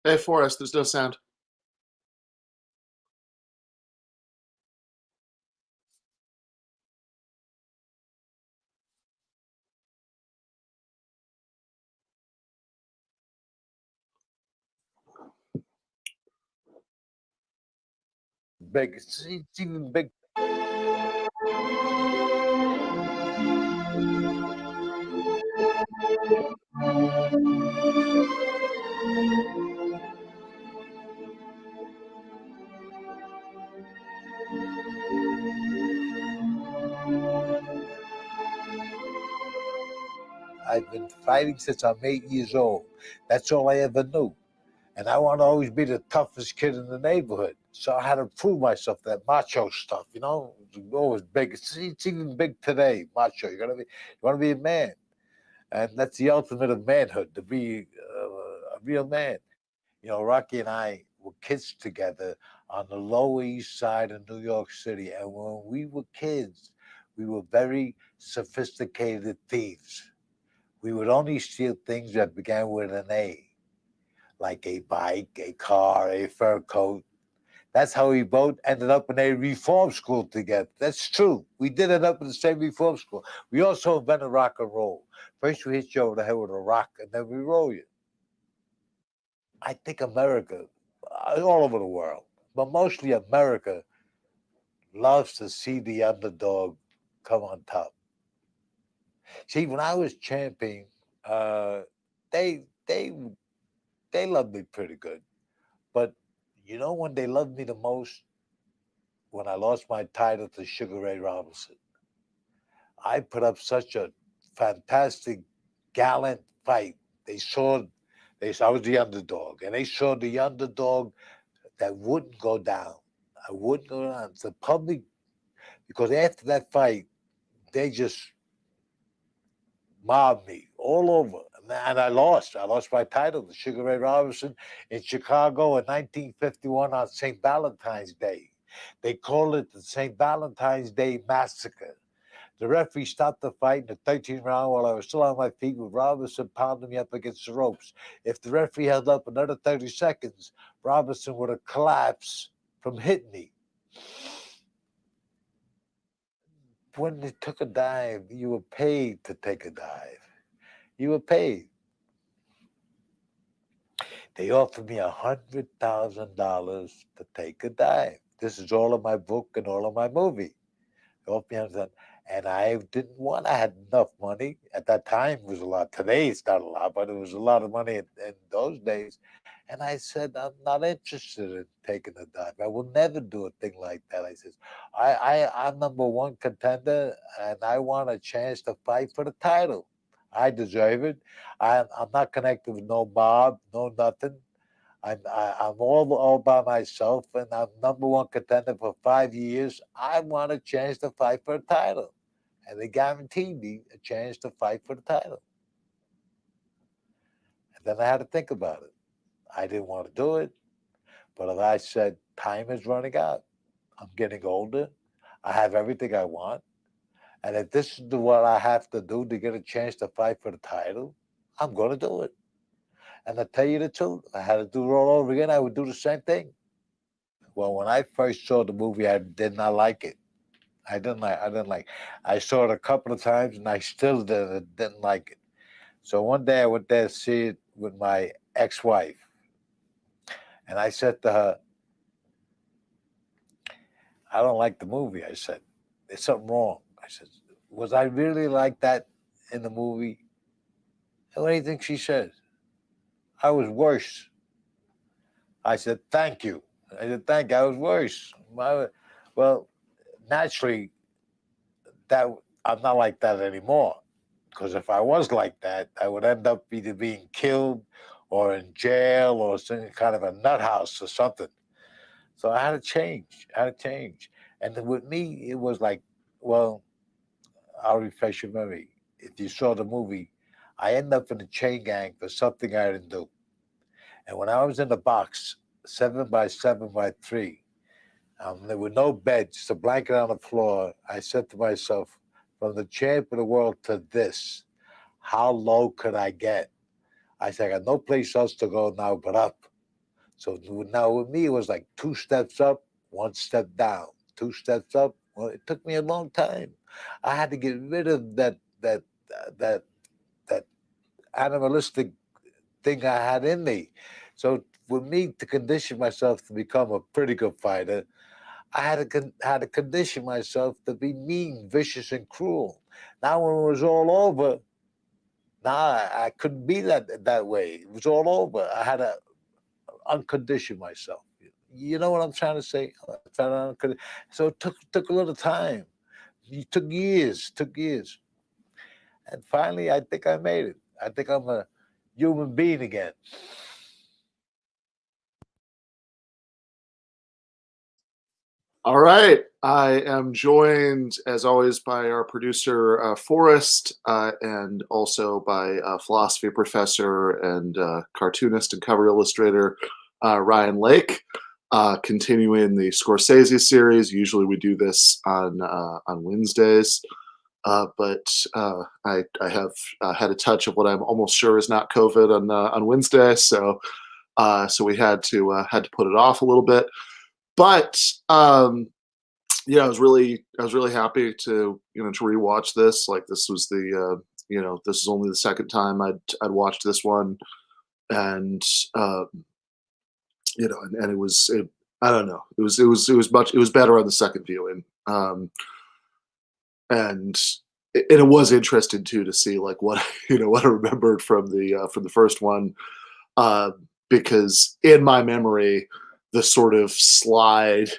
Hey, Forrest, there's no sound. Big. It's even big. I've been fighting since I'm 8 years old. That's all I ever knew. And I want to always be the toughest kid in the neighborhood. So I had to prove myself, that macho stuff, it's always big. It's even big today, macho. You want to be a man. And that's the ultimate of manhood, to be a real man. Rocky and I were kids together on the Lower East Side of New York City. And when we were kids, we were very sophisticated thieves. We would only steal things that began with an A, like a bike, a car, a fur coat. That's how we both ended up in a reform school together. That's true. We did end up in the same reform school. We also invented rock and roll. First we hit you over the head with a rock, and then we roll you. I think America, all over the world, but mostly America, loves to see the underdog come on top. See, when I was champion, uh, they they they loved me pretty good. But when they loved me the most? When I lost my title to Sugar Ray Robinson. I put up such a fantastic, gallant fight. They saw, I was the underdog, and they saw the underdog that wouldn't go down. I wouldn't go down. The public, because after that fight, they just mobbed me all over. And I lost. I lost my title to Sugar Ray Robinson in Chicago in 1951 on St. Valentine's Day. They called it the St. Valentine's Day Massacre. The referee stopped the fight in the 13th round while I was still on my feet with Robinson pounding me up against the ropes. If the referee held up another 30 seconds, Robinson would have collapsed from hitting me. When they took a dive, you were paid to take a dive. You were paid. They offered me $100,000 to take a dive. This is all in my book and all in my movie. They offered me 100,000, and I didn't want. I had enough money at that time. It was a lot. Today it's not a lot, but it was a lot of money in those days. And I said, I'm not interested in taking a dive. I will never do a thing like that. I says, I'm number one contender, and I want a chance to fight for the title. I deserve it. I'm not connected with no mob, no nothing. I'm all by myself, and I'm number one contender for 5 years. I want a chance to fight for the title, and they guaranteed me a chance to fight for the title. And then I had to think about it. I didn't want to do it, but as I said, time is running out. I'm getting older. I have everything I want, and if this is what I have to do to get a chance to fight for the title, I'm going to do it. And I tell you the truth, if I had to do it all over again, I would do the same thing. Well, when I first saw the movie, I did not like it. I didn't like. I saw it a couple of times, and I still didn't like it. So one day I went there to see it with my ex-wife, and I said to her, "I don't like the movie." I said, "There's something wrong." I said, "Was I really like that in the movie?" And what do you think she said? I was worse. I said, "Thank you." I said, "Thank you. I was worse." Well, naturally, that I'm not like that anymore. Because if I was like that, I would end up either being killed or in jail or some kind of a nut house or something. So I had to change. I had to change. And then with me, it was like, well, I'll refresh your memory. If you saw the movie, I ended up in a chain gang for something I didn't do. And when I was in the box, 7 by 7 by 3, there were no beds, just a blanket on the floor. I said to myself, from the champ of the world to this, how low could I get? I said, I got no place else to go now but up. So now with me, it was like 2 steps up, 1 step down, 2 steps up. Well, it took me a long time. I had to get rid of that that animalistic thing I had in me. So for me to condition myself to become a pretty good fighter, I had to condition myself to be mean, vicious, and cruel. Now when it was all over, now I couldn't be that way. It was all over. I had to uncondition myself. You know what I'm trying to say? So it took a little time. It took years, and finally, I think I made it. I think I'm a human being again. All right. I am joined, as always, by our producer, Forrest, and also by philosophy professor and cartoonist and cover illustrator, Ryan Lake. Continuing the Scorsese series. Usually we do this on Wednesdays, but I have had a touch of what I'm almost sure is not COVID on Wednesday, so we had to put it off a little bit. But yeah, I was really happy to to rewatch this. Like, this was the this is only the second time I'd watched this one, and and I don't know, it was better on the second viewing, and it was interesting too to see like what what I remembered from the first one, because in my memory the sort of slide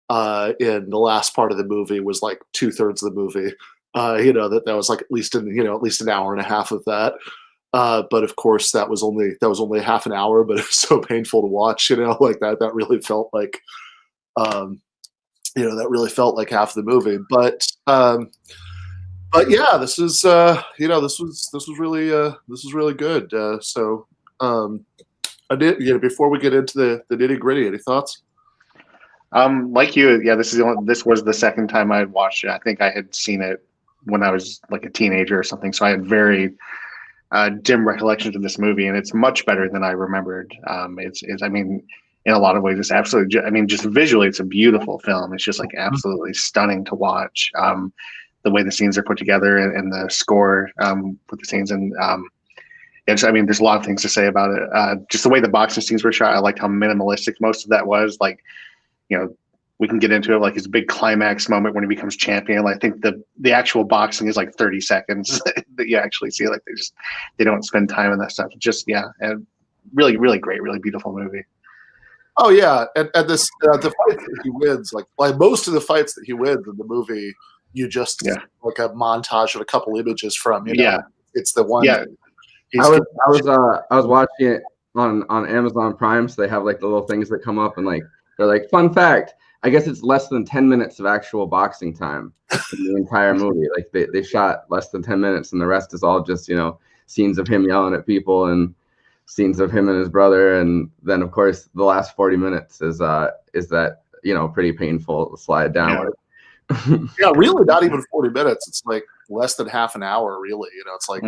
in the last part of the movie was like 2/3 of the movie. That was like at least an hour and a half of that. But of course, that was only half an hour, but it was so painful to watch. Like that really felt like, that really felt like half the movie. But yeah, this is this was really good. So I did. Before we get into the nitty gritty, any thoughts? Like you, yeah, this was the second time I had watched it. I think I had seen it when I was like a teenager or something, so I had very dim recollections of this movie, and it's much better than I remembered. It's I mean, in a lot of ways, it's absolutely. I mean, just visually, it's a beautiful film. It's just like absolutely stunning to watch. The way the scenes are put together and the score with the scenes, and I mean, there's a lot of things to say about it. Just the way the boxing scenes were shot, I liked how minimalistic most of that was. Like, we can get into it, like his big climax moment when he becomes champion. I think the actual boxing is like 30 seconds that you actually see. Like they don't spend time on that stuff. Just, yeah, and really, really great, really beautiful movie. Oh yeah, and this the fight that he wins, like most of the fights that he wins in the movie, you just see like a montage of a couple images from. It's the one. Yeah, I was watching it on Amazon Prime, so they have like the little things that come up and like they're like, fun fact, I guess it's less than 10 minutes of actual boxing time in the entire movie. Like they shot less than 10 minutes, and the rest is all just scenes of him yelling at people and scenes of him and his brother, and then of course the last 40 minutes is that pretty painful slide downward. Yeah, really, not even 40 minutes. It's like less than half an hour, really. It's like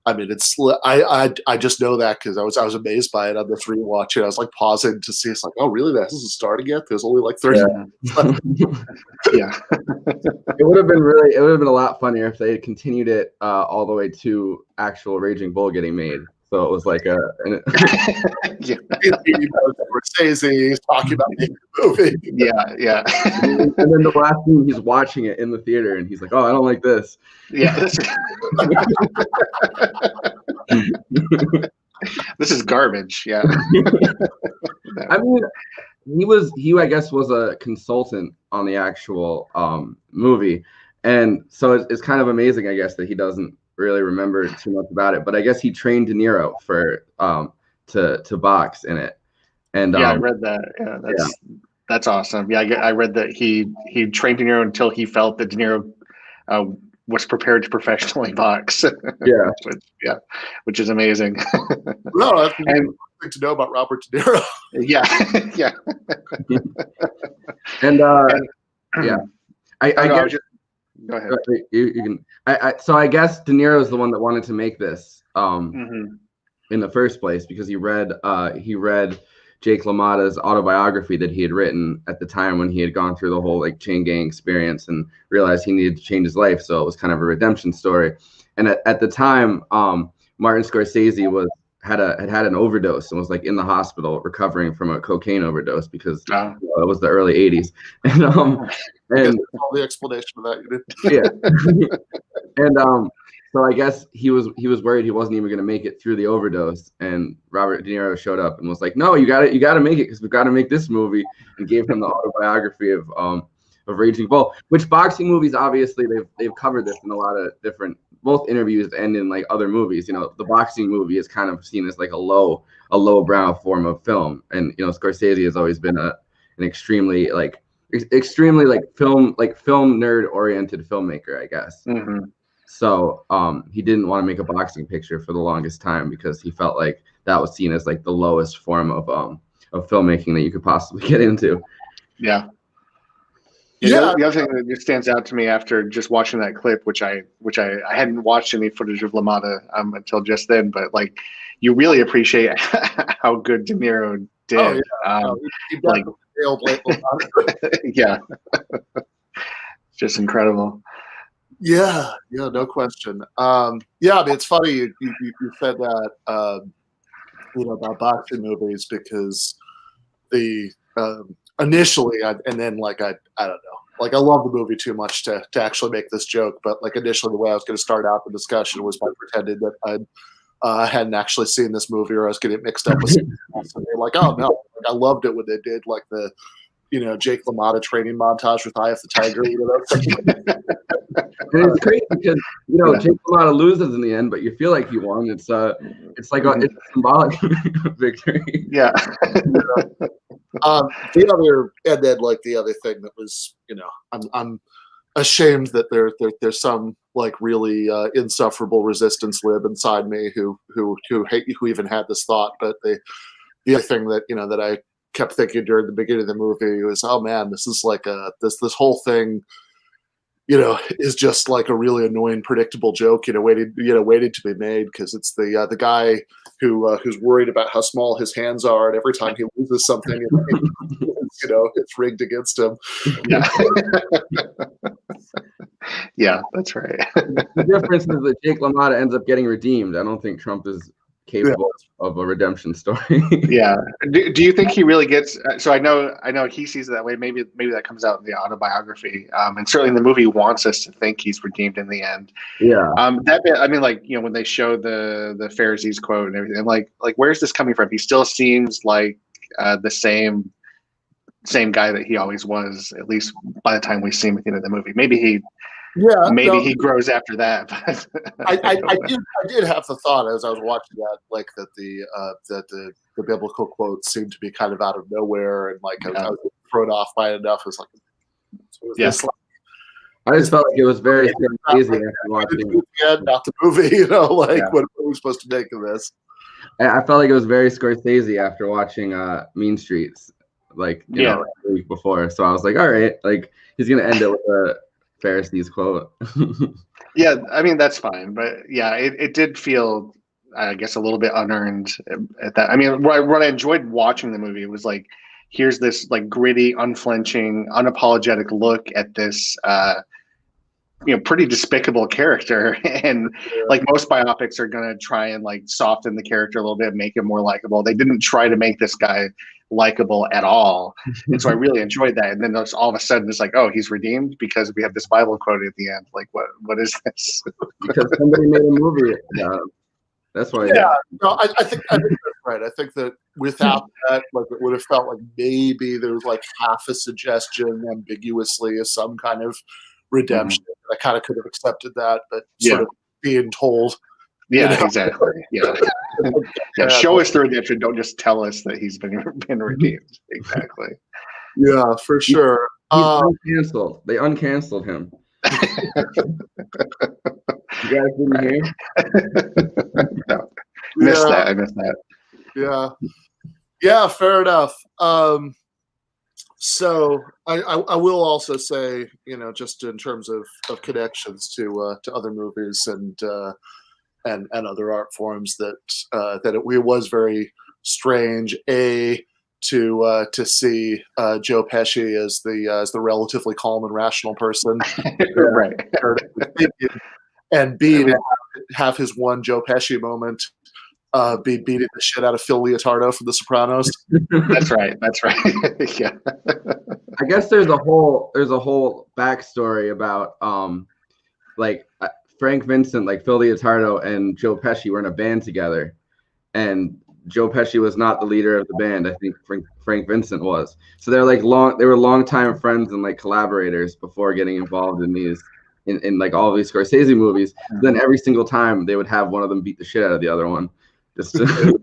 I mean, it's I just know that because I was amazed by it on this rewatch. I was like pausing to see. It's like, oh, really? That hasn't started yet. There's only like 30 minutes left. Yeah, it would have been a lot funnier if they had continued it all the way to actual Raging Bull getting made. So it was like Scorsese talking about making a movie. Yeah. And then the last scene, he's watching it in the theater, and he's like, "Oh, I don't like this." Yeah. This is garbage. Yeah. I mean, he I guess was a consultant on the actual movie, and so it's kind of amazing, I guess, that he doesn't really remember too much about it. But I guess he trained De Niro for to box in it. And I read that. Yeah, that's awesome. Yeah, I read that he trained De Niro until he felt that De Niro was prepared to professionally box. Yeah, which is amazing. No, that's thing to know about Robert De Niro. Yeah. And yeah, I guess. Go ahead. You can. So I guess De Niro is the one that wanted to make this. in the first place because he read Jake LaMotta's autobiography that he had written at the time when he had gone through the whole like chain gang experience and realized he needed to change his life. So it was kind of a redemption story. And at the time, Martin Scorsese had an overdose and was like in the hospital recovering from a cocaine overdose because it was the early '80s. And all the explanation of that you did. Yeah. And so I guess he was worried he wasn't even going to make it through the overdose, and Robert De Niro showed up and was like, "No, you got to make it because we've got to make this movie," and gave him the autobiography of Raging Bull. Which boxing movies, obviously, they've covered this in a lot of different both interviews and in like other movies. You know, the boxing movie is kind of seen as like a low brow form of film, and you know, Scorsese has always been an extremely film nerd oriented filmmaker, I guess. Mm-hmm. So he didn't want to make a boxing picture for the longest time because he felt like that was seen as like the lowest form of filmmaking that you could possibly get into. Yeah. The other thing that just stands out to me after just watching that clip, which I hadn't watched any footage of LaMotta until just then, but like you really appreciate how good De Niro did. Oh, yeah. Yeah. Just incredible. Yeah, no question. I mean, it's funny you said that, about boxing movies because the initially, and then like I don't know, like I love the movie too much to actually make this joke, but like initially the way I was going to start out the discussion was by pretending that I hadn't actually seen this movie or I was getting it mixed up with something else. And they're like, oh no, like, I loved it when they did like the Jake LaMotta training montage with Eye of the Tiger. And it's crazy because Jake LaMotta loses in the end, but you feel like he won. It's like it's a symbolic victory. Yeah. The other thing that was, I'm ashamed that there's some like really insufferable resistance lib inside me who even had this thought, but the other thing that that I kept thinking during the beginning of the movie was, oh man, this is like this whole thing, is just like a really annoying, predictable joke, waiting to be made because it's the guy who's worried about how small his hands are, and every time he loses something, it's rigged against him. Yeah. Yeah, that's right. The difference is that Jake LaMotta ends up getting redeemed. I don't think Trump is capable of a redemption story. Yeah. Do you think he really gets? So I know he sees it that way. Maybe that comes out in the autobiography, and certainly the movie wants us to think he's redeemed in the end. Yeah. That bit. I mean, like when they show the Pharisees quote and everything, like where's this coming from? He still seems like the same guy that he always was. At least by the time we see him at the end of the movie. Maybe he grows after that. But I did have the thought as I was watching that, like that the biblical quotes seemed to be kind of out of nowhere, and like I was thrown off by it enough. It's like, yes. I just felt like it was very easy after watching it. Not the movie, what are we supposed to make of this? I felt like it was very Scorsese after watching Mean Streets, the week before. So I was like, all right, like he's gonna end it with a Pharisees quote. Yeah, I mean that's fine, but yeah, it did feel, I guess, a little bit unearned at that. I mean, what I enjoyed watching the movie was like, here's this like gritty, unflinching, unapologetic look at this, pretty despicable character, and like most biopics are gonna try and like soften the character a little bit, make him more likable. They didn't try to make this guy likable at all, and so I really enjoyed that. And then all of a sudden it's like, oh, he's redeemed because we have this Bible quote at the end. Like, what is this? Because somebody made a movie. That's why. Yeah, no, I think that's right. I think that without that, like, it would have felt like maybe there was like half a suggestion ambiguously of some kind of redemption. I kind of could have accepted that, but sort of being told. Yeah, exactly. Yeah. Show us the redemption. Don't just tell us that he's been redeemed. Exactly. Yeah, for sure. He's uncanceled. They uncanceled him. You guys didn't hear? No. Missed that. I missed that. Yeah. Yeah, fair enough. So I will also say, just in terms of connections to other movies and and other art forms that it was very strange to see Joe Pesci as the relatively calm and rational person, Right. and B, to have his one Joe Pesci moment be beating the shit out of Phil Leotardo from The Sopranos. That's right. Yeah. I guess there's a whole backstory about Frank Vincent, like Phil Leotardo and Joe Pesci were in a band together, and Joe Pesci was not the leader of the band. I think Frank Vincent was. So they're they were longtime friends and like collaborators before getting involved in these in like all of these Scorsese movies. Mm-hmm. Then every single time they would have one of them beat the shit out of the other one. Just to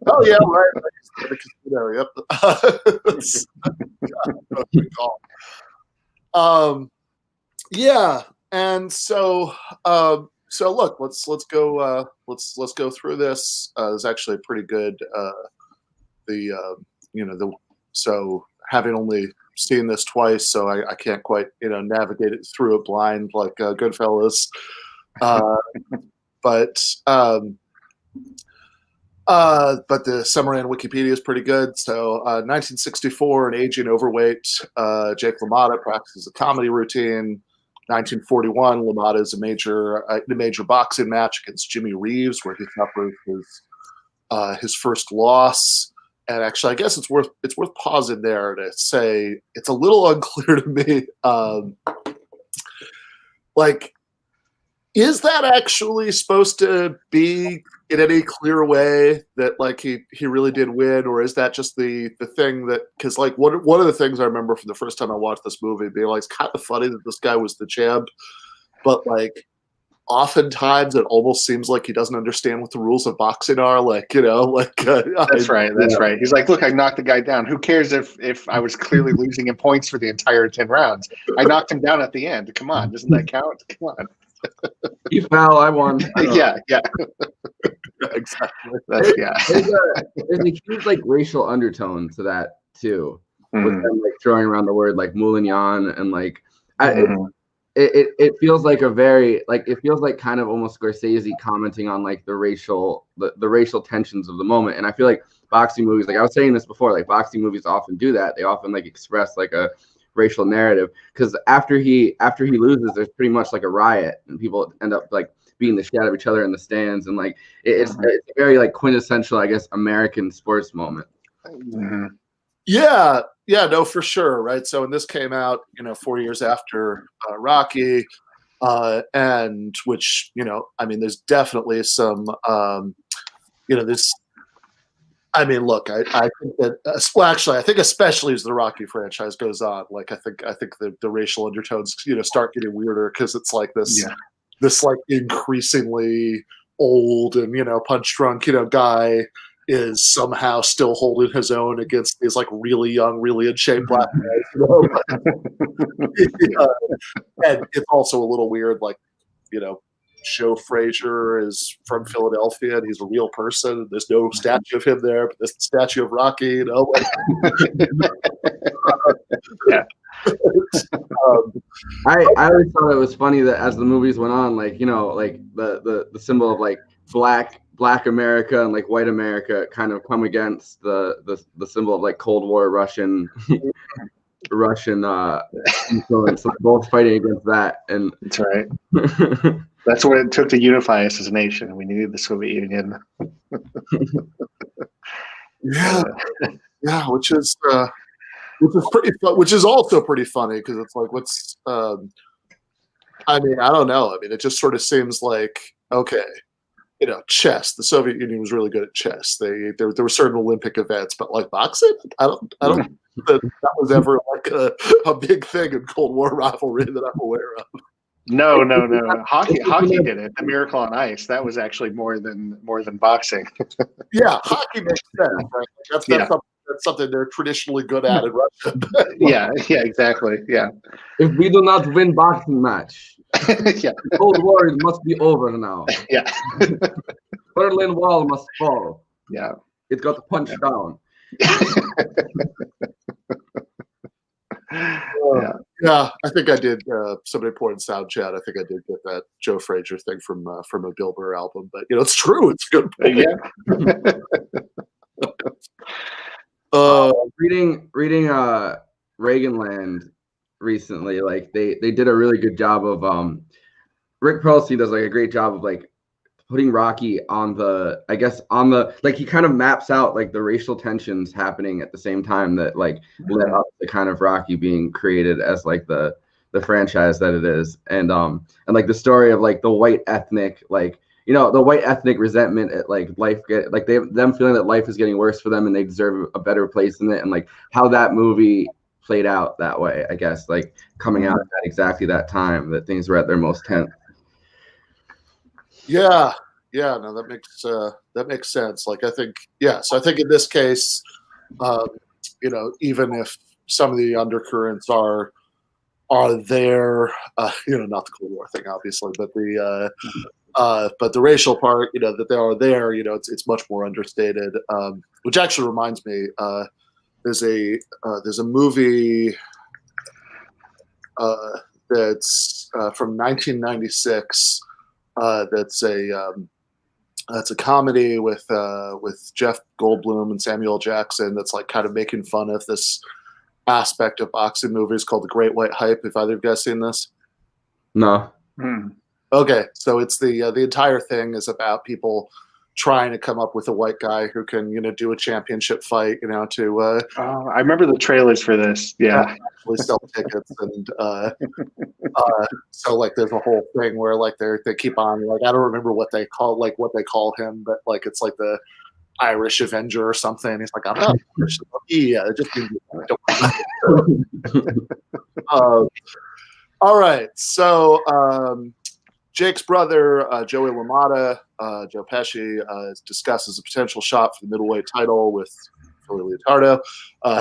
oh yeah, right. Yep. Yeah, and so look, let's go through this. It's actually a pretty good so having only seen this twice, so I can't quite navigate it through it blind like Goodfellas, but the summary on Wikipedia is pretty good. So 1964, an aging overweight Jake LaMotta practices a comedy routine. 1941, LaMotta is a major boxing match against Jimmy Reeves, where he suffers his first loss. And actually, I guess it's worth pausing there to say it's a little unclear to me. Is that actually supposed to be in any clear way that like he really did win, or is that just the thing that, because like one of the things I remember from the first time I watched this movie being like, it's kind of funny that this guy was the champ, but like oftentimes it almost seems like he doesn't understand what the rules of boxing are. Like that's right. He's like, look, I knocked the guy down. Who cares if I was clearly losing in points for the entire 10 rounds? I knocked him down at the end. Come on, doesn't that count? Come on. You foul, I won. Yeah. Exactly. There's a huge like racial undertone to that too, with them like throwing around the word like Moulignon and like it feels like it feels like kind of almost Scorsese commenting on like the racial tensions of the moment. And I feel like boxing movies, like I was saying this before, like boxing movies often do that. They often like express like a racial narrative, because after he loses, there's pretty much like a riot and people end up like beating the shit out of each other in the stands, and like it's a very like quintessential, I guess, American sports moment. Yeah, no, for sure, right? So when this came out 4 years after Rocky, and which I mean, there's definitely some this. I mean, look, I think that I think especially as the Rocky franchise goes on, like I think the racial undertones start getting weirder, because it's like this like increasingly old and punch drunk guy is somehow still holding his own against these like really young, really in shape black guys. And it's also a little weird, like Joe Frazier is from Philadelphia and he's a real person. There's no statue of him there, but there's the statue of Rocky. Yeah. I always thought it was funny that as the movies went on, like like the symbol of like black America and like white America kind of come against the symbol of like Cold War Russian influence, like both fighting against that. And that's right. That's what it took to unify us as a nation. We needed the Soviet Union. Yeah, which is pretty fun, which is also pretty funny, because it's like, what's I mean, I don't know. I mean, it just sort of seems like, okay, chess. The Soviet Union was really good at chess. There were certain Olympic events, but like boxing, I don't that was ever like a big thing in Cold War rivalry that I'm aware of. No. Hockey did it. The Miracle on Ice. That was actually more than boxing. Yeah, hockey makes sense. Right? That's something they're traditionally good at in Russia. Yeah, exactly. Yeah. If we do not win boxing match, the Cold War must be over now. Yeah. Berlin Wall must fall. Yeah. It got punched down. Yeah, I think I did. Somebody put in sound chat. I think I did get that Joe Frazier thing from a Bill Burr album, but it's true. It's a good point. Reading Reaganland recently, like they did a really good job of Rick Perlstein does like a great job of like putting Rocky on the like he kind of maps out like the racial tensions happening at the same time that like led up to kind of Rocky being created as like the franchise that it is, and like the story of like the white ethnic the white ethnic resentment at like them feeling that life is getting worse for them and they deserve a better place in it, and like how that movie played out that way, I guess, like coming out at exactly that time that things were at their most tense. Yeah, no, that makes sense. Like I think in this case, even if some of the undercurrents are there, not the Cold War thing, obviously, but the racial part, that they are there, it's much more understated. Which actually reminds me, there's a movie that's from 1996. That's a comedy with Jeff Goldblum and Samuel Jackson. That's like kind of making fun of this aspect of boxing movies called The Great White Hype. Have either of you guys seen this? No. Okay, so it's the entire thing is about people trying to come up with a white guy who can do a championship fight. To I remember the trailers for this. Yeah, actually sell tickets, and so like there's a whole thing where like they keep on like I don't remember what they call him, but like it's like the Irish Avenger or something. He's like, I'm not Irish. Yeah, it just means all right, so Jake's brother, Joey LaMotta, Joe Pesci, discusses a potential shot for the middleweight title with Philly Leotardo,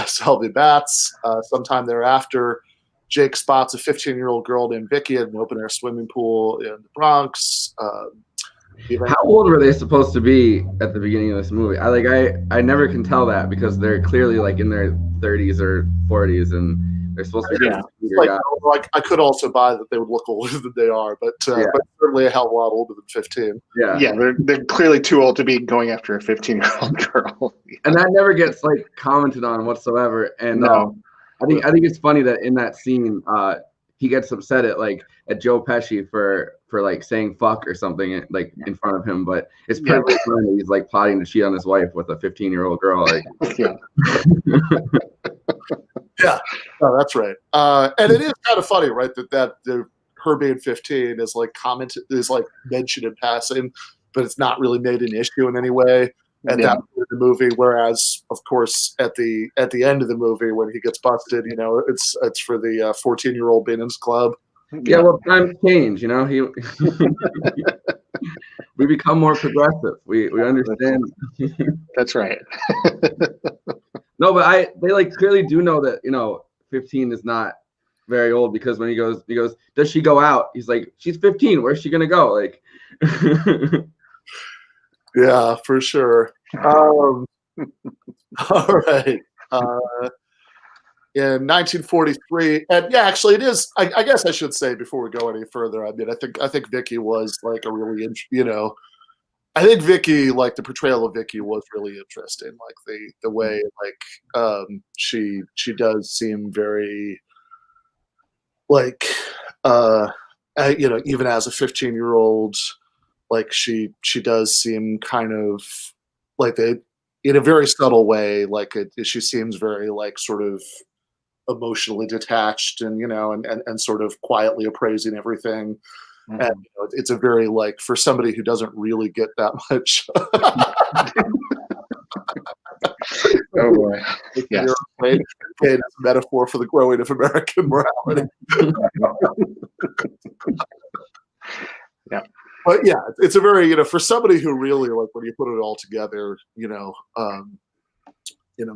Selby Batts. Sometime thereafter, Jake spots a 15-year-old girl named Vicky at an open-air swimming pool in the Bronx. How old were they supposed to be at the beginning of this movie? I never can tell that because they're clearly like in their 30s or 40s and they're supposed to be like I could also buy that they would look older than they are, but certainly a hell of a lot older than 15. Yeah, they're clearly too old to be going after a 15-year-old girl. And that never gets like commented on whatsoever. And I think it's funny that in that scene, he gets upset at Joe Pesci for like saying fuck or something like in front of him, but it's perfectly fine that he's like plotting to cheat on his wife with a 15-year-old girl. Like, yeah, no, that's right. And it is kind of funny, right? That her being 15 is like mentioned in passing, but it's not really made an issue in any way at that point of the movie. Whereas, of course, at the end of the movie when he gets busted, it's for the 14-year-old being in his club. Yeah, well, times change, he we become more progressive. We understand. That's right. No, but they like clearly do know that 15 is not very old because when he goes, does she go out? He's like, she's 15. Where's she gonna go? Like, yeah, for sure. All right. In 1943, and actually, it is. I guess I should say before we go any further. I mean, I think Vicky was like a really, I think Vicky, like the portrayal of Vicky, was really interesting. Like the way, like she does seem very, like, even as a 15-year-old, like she does seem kind of like in a very subtle way, like she seems very like sort of emotionally detached and and sort of quietly appraising everything. And it's a very like for somebody who doesn't really get that much oh boy, yes. It's a metaphor for the growing of American morality. Yeah, but yeah, it's a very for somebody who really like when you put it all together,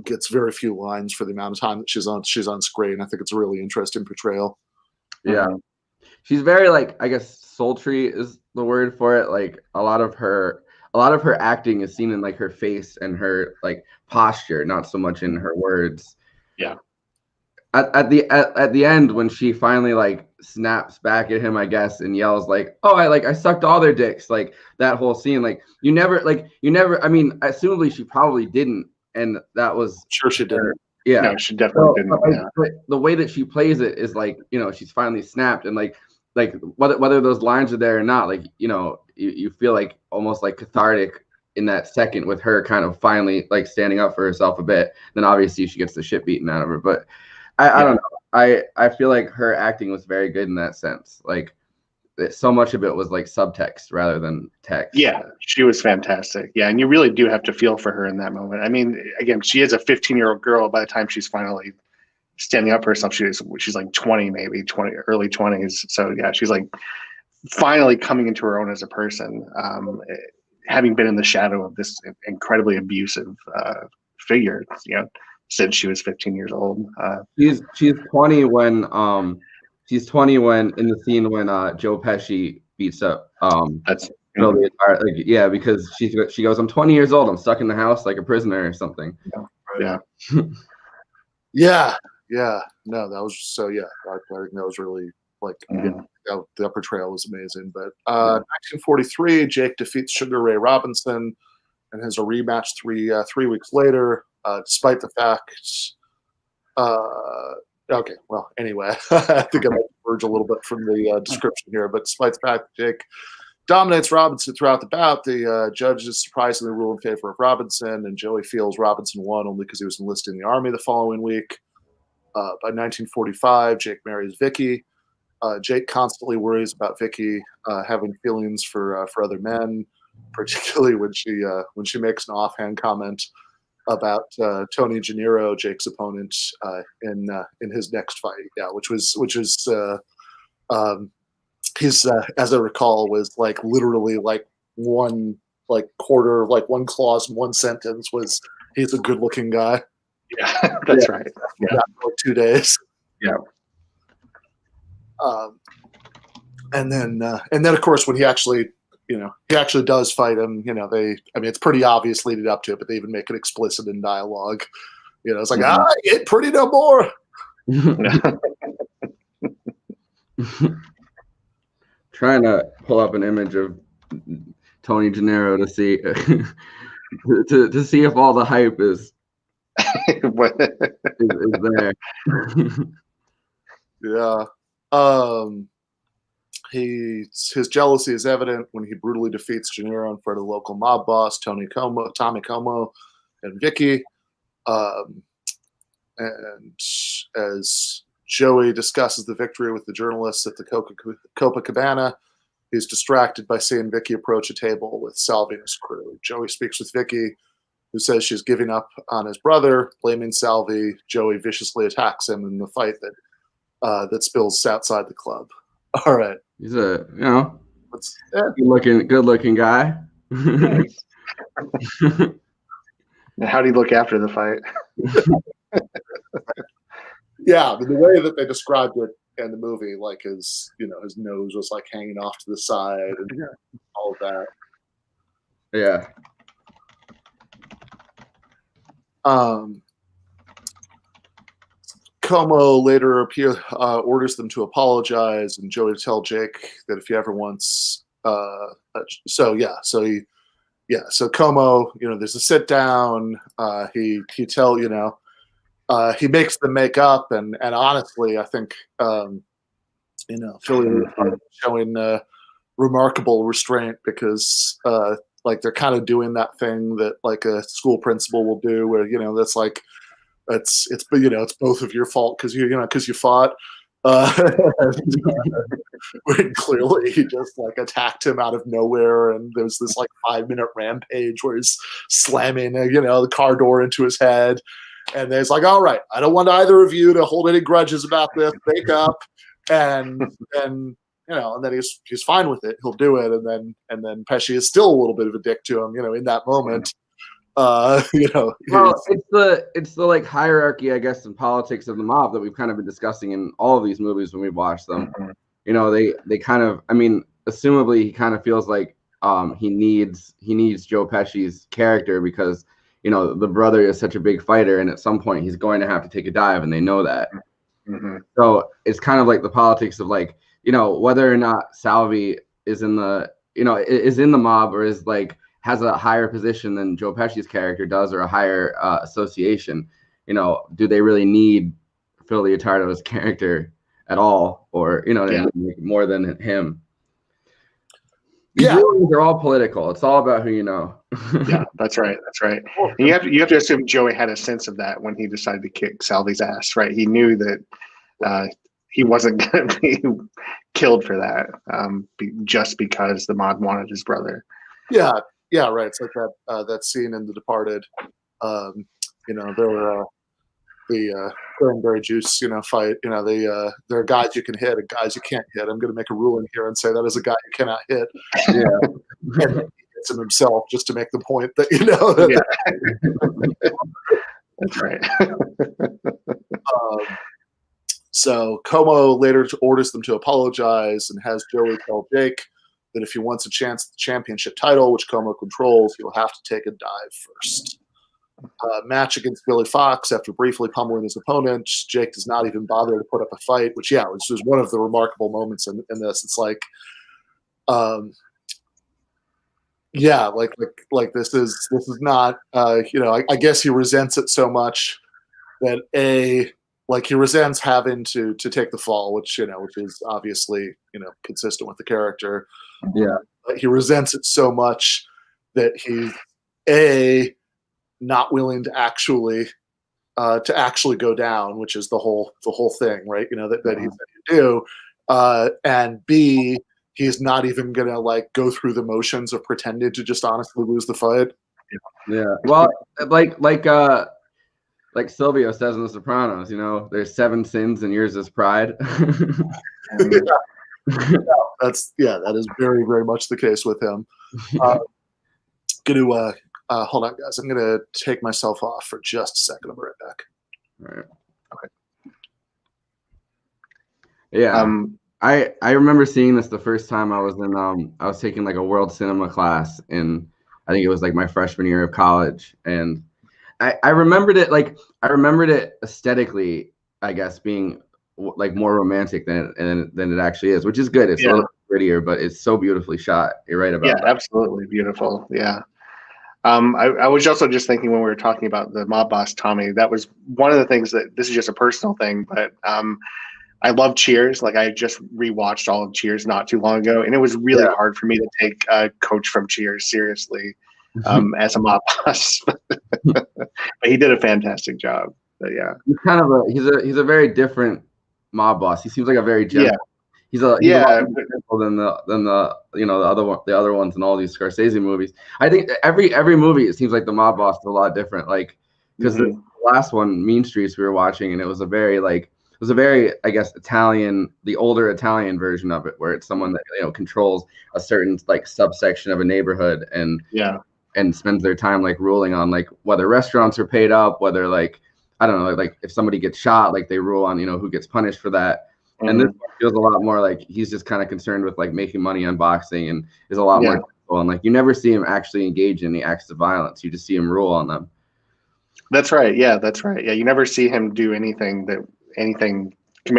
gets very few lines for the amount of time that she's on screen. I think it's a really interesting portrayal. Yeah. She's very like, I guess sultry is the word for it. Like a lot of her acting is seen in like her face and her like posture, not so much in her words. Yeah. at the end when she finally like snaps back at him, I guess, and yells like, "Oh, I sucked all their dicks." Like that whole scene, like you never. I mean, assumably she probably didn't, and that was Sure, she did. yeah. No, she definitely didn't. But the way that she plays it is like, she's finally snapped, and like whether those lines are there or not, like you feel like almost like cathartic in that second with her kind of finally like standing up for herself a bit. Then obviously she gets the shit beaten out of her, but I don't know. I feel like her acting was very good in that sense. Like so much of it was like subtext rather than text. Yeah, she was fantastic. Yeah, and you really do have to feel for her in that moment. I mean, again, she is a 15-year-old girl by the time she's finally standing up for herself. She's like 20, maybe 20, early 20s. So yeah, she's like finally coming into her own as a person, having been in the shadow of this incredibly abusive figure, since she was 15 years old. She's 20 when she's 20 when in the scene when Joe Pesci beats up That's yeah, because she goes, "I'm 20 years old. I'm stuck in the house like a prisoner or something." yeah. Yeah. No, that was so. Yeah, I think that was really like that portrayal was amazing. But 1943, Jake defeats Sugar Ray Robinson and has a rematch 3 weeks later. Despite the fact, okay, well, anyway, I think I might diverge a little bit from the description here. But despite the fact that Jake dominates Robinson throughout the bout, the judges surprisingly rule in favor of Robinson, and Joey feels Robinson won only because he was enlisted in the army the following week. By 1945, Jake marries Vicky. Jake constantly worries about Vicky having feelings for other men, particularly when she makes an offhand comment about Tony Gennaro, Jake's opponent, in his next fight. Yeah, which is his as I recall was like literally like one like quarter, like one clause, one sentence was he's a good looking guy. Yeah, that's right. Yeah. For 2 days. Yeah. And then of course when he actually does fight him, it's pretty obvious leading up to it, but they even make it explicit in dialogue. It's like, get pretty no more. Trying to pull up an image of Tony Gennaro to see to see if all the hype is there. Yeah. His jealousy is evident when he brutally defeats Gennaro in front of the local mob boss, Tommy Como, and Vicky. And as Joey discusses the victory with the journalists at the Copacabana, he's distracted by seeing Vicky approach a table with Salvi and his crew. Joey speaks with Vicky, who says she's giving up on his brother, blaming Salvi. Joey viciously attacks him in the fight that spills outside the club. All right. He's a good looking guy. How do you look after the fight? Yeah, the way that they described it in the movie, like his nose was like hanging off to the side and all of that. Yeah. Como later orders them to apologize, and Joey to tell Jake that if he ever wants. So Como, there's a sit down. He makes them make up, and honestly, I think Philly showing remarkable restraint because like they're kind of doing that thing that like a school principal will do, where that's like. It's both of your fault because you fought. When clearly he just like attacked him out of nowhere, and there's this like 5-minute rampage where he's slamming the car door into his head, and there's like, all right, I don't want either of you to hold any grudges about this. Make up, and then he's fine with it. He'll do it, and then Pesci is still a little bit of a dick to him, in that moment. Well, it's the like hierarchy, I guess, in politics of the mob that we've kind of been discussing in all of these movies when we've watched them. They kind of, assumably he kind of feels like he needs Joe Pesci's character because the brother is such a big fighter, and at some point he's going to have to take a dive, and they know that. So it's kind of like the politics of like, you know, whether or not Salvi is in the, you know, is in the mob or is like has a higher position than Joe Pesci's character does or a higher association. You know, do they really need Phil Leotardo's character at all, or you know, more than him? These rulings are all political. It's all about who you know. Yeah, that's right. That's right. And you have to assume Joey had a sense of that when he decided to kick Salvi's ass, right? He knew that he wasn't going to be killed for that, just because the mob wanted his brother. Yeah, right. It's like that scene in The Departed. You know, there were the cranberry juice, you know, fight. You know, there are guys you can hit and guys you can't hit. I'm going to make a ruling here and say that is a guy you cannot hit. Yeah, and he hits him himself just to make the point that you know. That That's right. So Como later orders them to apologize and has Joey tell Jake that if he wants a chance at the championship title, which Como controls, he'll have to take a dive first. Match against Billy Fox. After briefly pummeling his opponent, Jake does not even bother to put up a fight, which was one of the remarkable moments in this. It's like, like this is not, you know, I guess he resents it so much that he resents having to take the fall, which is obviously, you know, consistent with the character. Yeah. He resents it so much that he's not willing to actually go down, which is the whole thing, right? You know, that he said you do. And B, he's not even gonna like go through the motions of pretending to just honestly lose the fight. Yeah. Well, like Silvio says in The Sopranos, you know, there's 7 sins and yours is pride. That is very, very much the case with him. Hold on, guys. I'm gonna take myself off for just a second. I'll be right back. All right. Okay. Yeah. I remember seeing this the first time I was taking like a world cinema class in, I think it was like my freshman year of college, and I remembered it aesthetically, I guess, being like more romantic than it actually is, which is good. It's a little prettier, but it's so beautifully shot. You're right about that. Yeah, absolutely beautiful. Yeah. I was also just thinking when we were talking about the mob boss Tommy, that was one of the things that, this is just a personal thing, but I love Cheers. Like I just rewatched all of Cheers not too long ago, and it was really hard for me to take Coach from Cheers seriously as a mob boss. But he did a fantastic job. But yeah, he's kind of he's a very different mob boss. He seems like a very gentle. He's a lot more gentle than the you know the other ones in all these Scorsese movies. I think every movie it seems like the mob boss is a lot different. Like because the last one, Mean Streets, we were watching, and it was a very I guess the older Italian version of it, where it's someone that, you know, controls a certain like subsection of a neighborhood and spends their time like ruling on like whether restaurants are paid up, whether like I don't know, like if somebody gets shot, like they rule on, you know, who gets punished for that. And this one feels a lot more like he's just kind of concerned with like making money on boxing, and is a lot more gentle, and like you never see him actually engage in the acts of violence. You just see him rule on them. That's right. Yeah, that's right. Yeah, you never see him do commit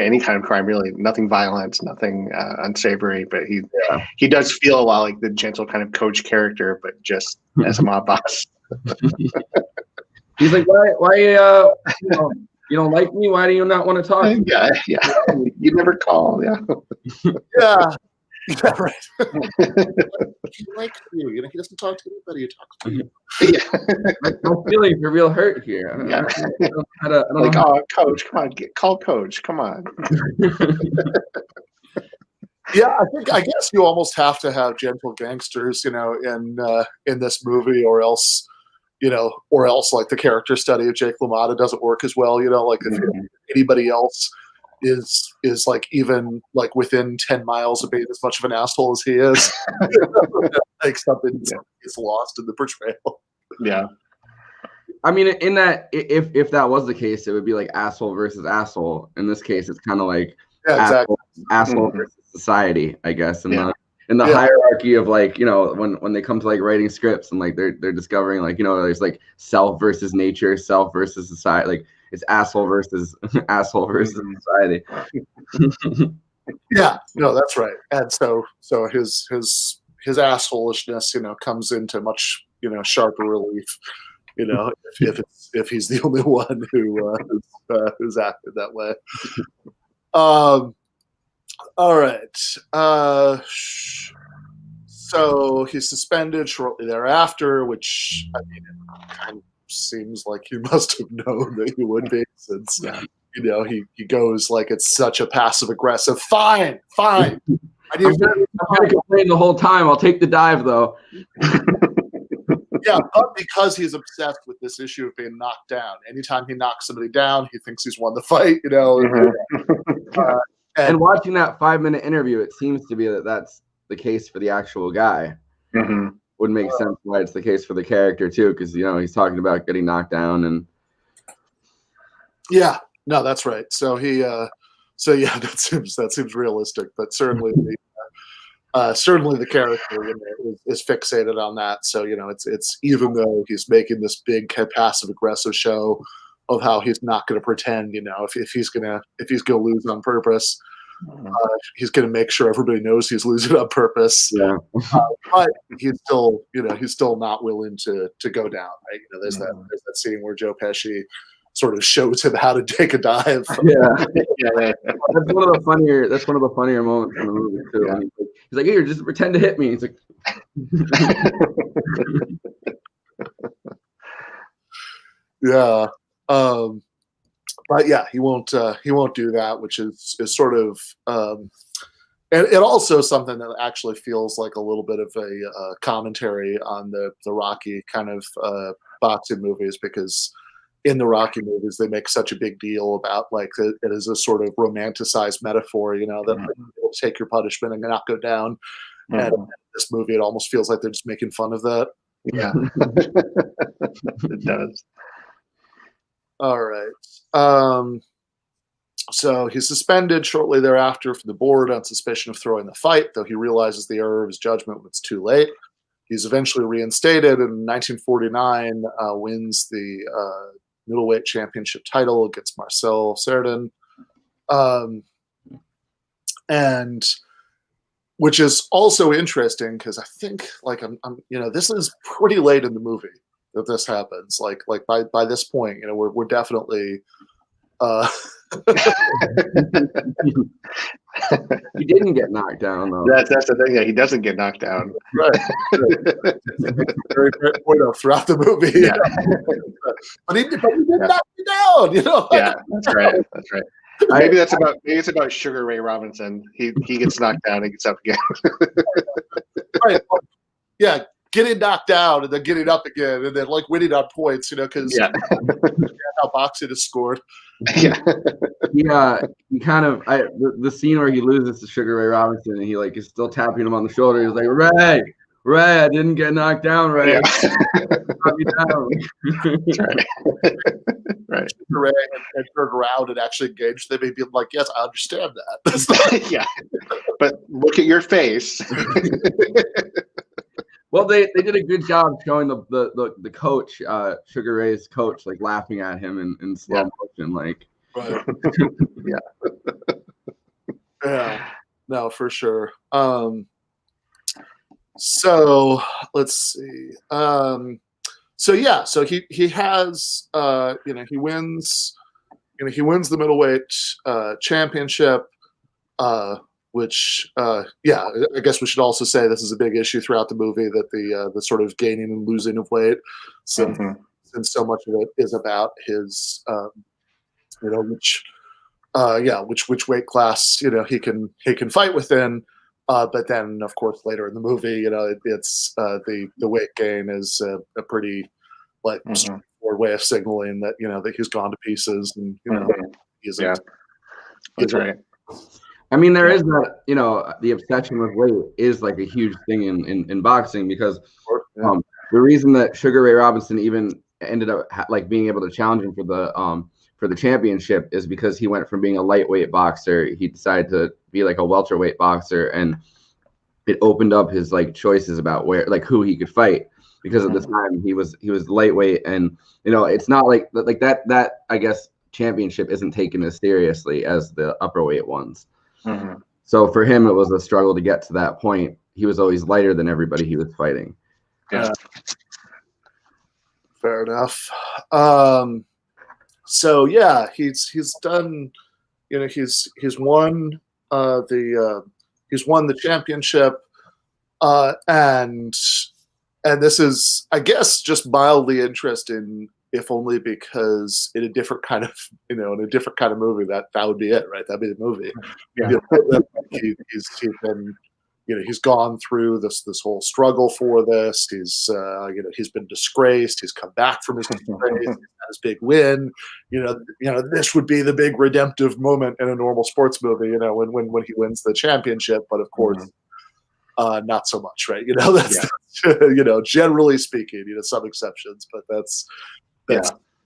any kind of crime, really. Nothing violent, nothing unsavory, but he does feel a lot like the gentle kind of coach character, but just as a mob boss. He's like, why you don't like me? Why do you not want to talk? Yeah. You never call. Yeah, right. He likes you. You know, he doesn't talk to anybody. He talks to you. My feelings are real hurt here. Yeah. Coach, come on, call Coach. Come on. Yeah, I guess you almost have to have gentle gangsters, you know, in this movie, or else like the character study of Jake LaMotta doesn't work as well. You know, like if anybody else is like even like within 10 miles of being as much of an asshole as he is, like something is lost in the portrayal. Yeah. I mean, in that, if that was the case, it would be like asshole versus asshole. In this case, it's kind of like asshole versus society, I guess. In the hierarchy of like, you know, when they come to like writing scripts and like they're discovering like, you know, there's like self versus nature, self versus society. Like it's asshole versus asshole versus society. Yeah, no, that's right. And so his assholishness, comes into much, sharper relief, if he's the only one who's acted that way. All right. So he's suspended shortly thereafter, which I mean, it kind of seems like he must have known that he would be, since he goes like it's such a passive aggressive. Fine. I need I'm trying to complain the whole time. I'll take the dive though. Yeah, but because he's obsessed with this issue of being knocked down, anytime he knocks somebody down, he thinks he's won the fight. And watching that 5-minute interview, it seems to be that that's the case for the actual guy. Would make sense why it's the case for the character too, because he's talking about getting knocked down and. Yeah, no, that's right. So that seems realistic, but certainly the character is fixated on that. So it's even though he's making this big passive aggressive show of how he's not going to pretend, if he's gonna lose on purpose, he's going to make sure everybody knows he's losing on purpose. Yeah. But he's still not willing to go down. Right? There's that scene where Joe Pesci sort of shows him how to take a dive. Yeah. That's one of the funnier moments in the movie too. Yeah. He's like, "Here, just pretend to hit me." He's like, yeah. But yeah, he won't do that, which is sort of, and it also something that actually feels like a little bit of a commentary on the Rocky kind of boxing movies, because in the Rocky movies they make such a big deal about like it is a sort of romanticized metaphor, that you'll take your punishment and not go down. And in this movie, it almost feels like they're just making fun of that. Yeah, it does. All right. So he's suspended shortly thereafter from the board on suspicion of throwing the fight, though he realizes the error of his judgment when it's too late. He's eventually reinstated, and in 1949 wins the middleweight championship title against Marcel Cerdan, and which is also interesting because I think like I'm this is pretty late in the movie that this happens. Like by this point, we're definitely. He didn't get knocked down though. That's the thing. Yeah, he doesn't get knocked down. Right. Very point out throughout the movie. Yeah. But he did knock me down. Yeah, that's right. That's right. Maybe it's about Sugar Ray Robinson. He gets knocked down and gets up again. Right. Yeah. Getting knocked down and then getting up again and then like winning on points, because how boxing is scored. Yeah. He kind of the scene where he loses to Sugar Ray Robinson and he like is still tapping him on the shoulder. He's like, Ray, I didn't get knocked down, Ray. Yeah. Knock me down. That's right. Right. Sugar Ray and turned around and actually engaged them. He'd be like, yes, I understand that. Yeah. But look at your face. Well, they did a good job showing the coach, Sugar Ray's coach, like laughing at him in slow motion, like. Right. Yeah. Yeah. No, for sure. So let's see. So he has he wins the middleweight championship. Which, I guess we should also say this is a big issue throughout the movie, that the sort of gaining and losing of weight, since so much of it is about his, which weight class he can fight within, but then of course later in the movie, it's the weight gain is a pretty like straightforward way of signaling that that he's gone to pieces and he's That's right. I mean, there is that, the obsession with weight is like a huge thing in boxing, because the reason that Sugar Ray Robinson even ended up like being able to challenge him for the championship is because he went from being a lightweight boxer. He decided to be like a welterweight boxer, and it opened up his like choices about who he could fight, because at the time he was lightweight, and it's not like that I guess championship isn't taken as seriously as the upper weight ones. Mm-hmm. So for him, it was a struggle to get to that point. He was always lighter than everybody he was fighting. Yeah. Fair enough. So yeah, he's done. You know, he's won he's won the championship, and this is, I guess, just mildly interesting, if only because in a different kind of movie that would be it, right? That'd be the movie. Yeah. You know, he's been, you know, he's gone through this whole struggle for this. He's you know, he's been disgraced. He's come back from his disgrace. He's had his big win. You know, this would be the big redemptive moment in a normal sports movie. You know, when he wins the championship. But of course, not so much, right? You know, that's you know, generally speaking, you know, some exceptions, but that's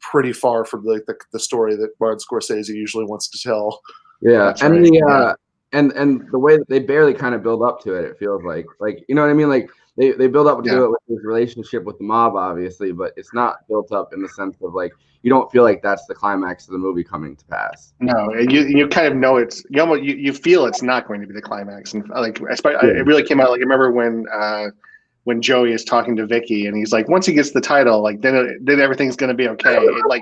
pretty far from the story that Martin Scorsese usually wants to tell. Yeah, That's and right. And the way that they barely kind of build up to it, it feels like you know what I mean? Like they build up to it with his relationship with the mob, obviously, but it's not built up in the sense of like you don't feel like that's the climax of the movie coming to pass. No, you kind of know it's you feel it's not going to be the climax, and like it really came out. Like I remember when Joey is talking to Vicky and he's like, once he gets the title, like then everything's going to be okay. Like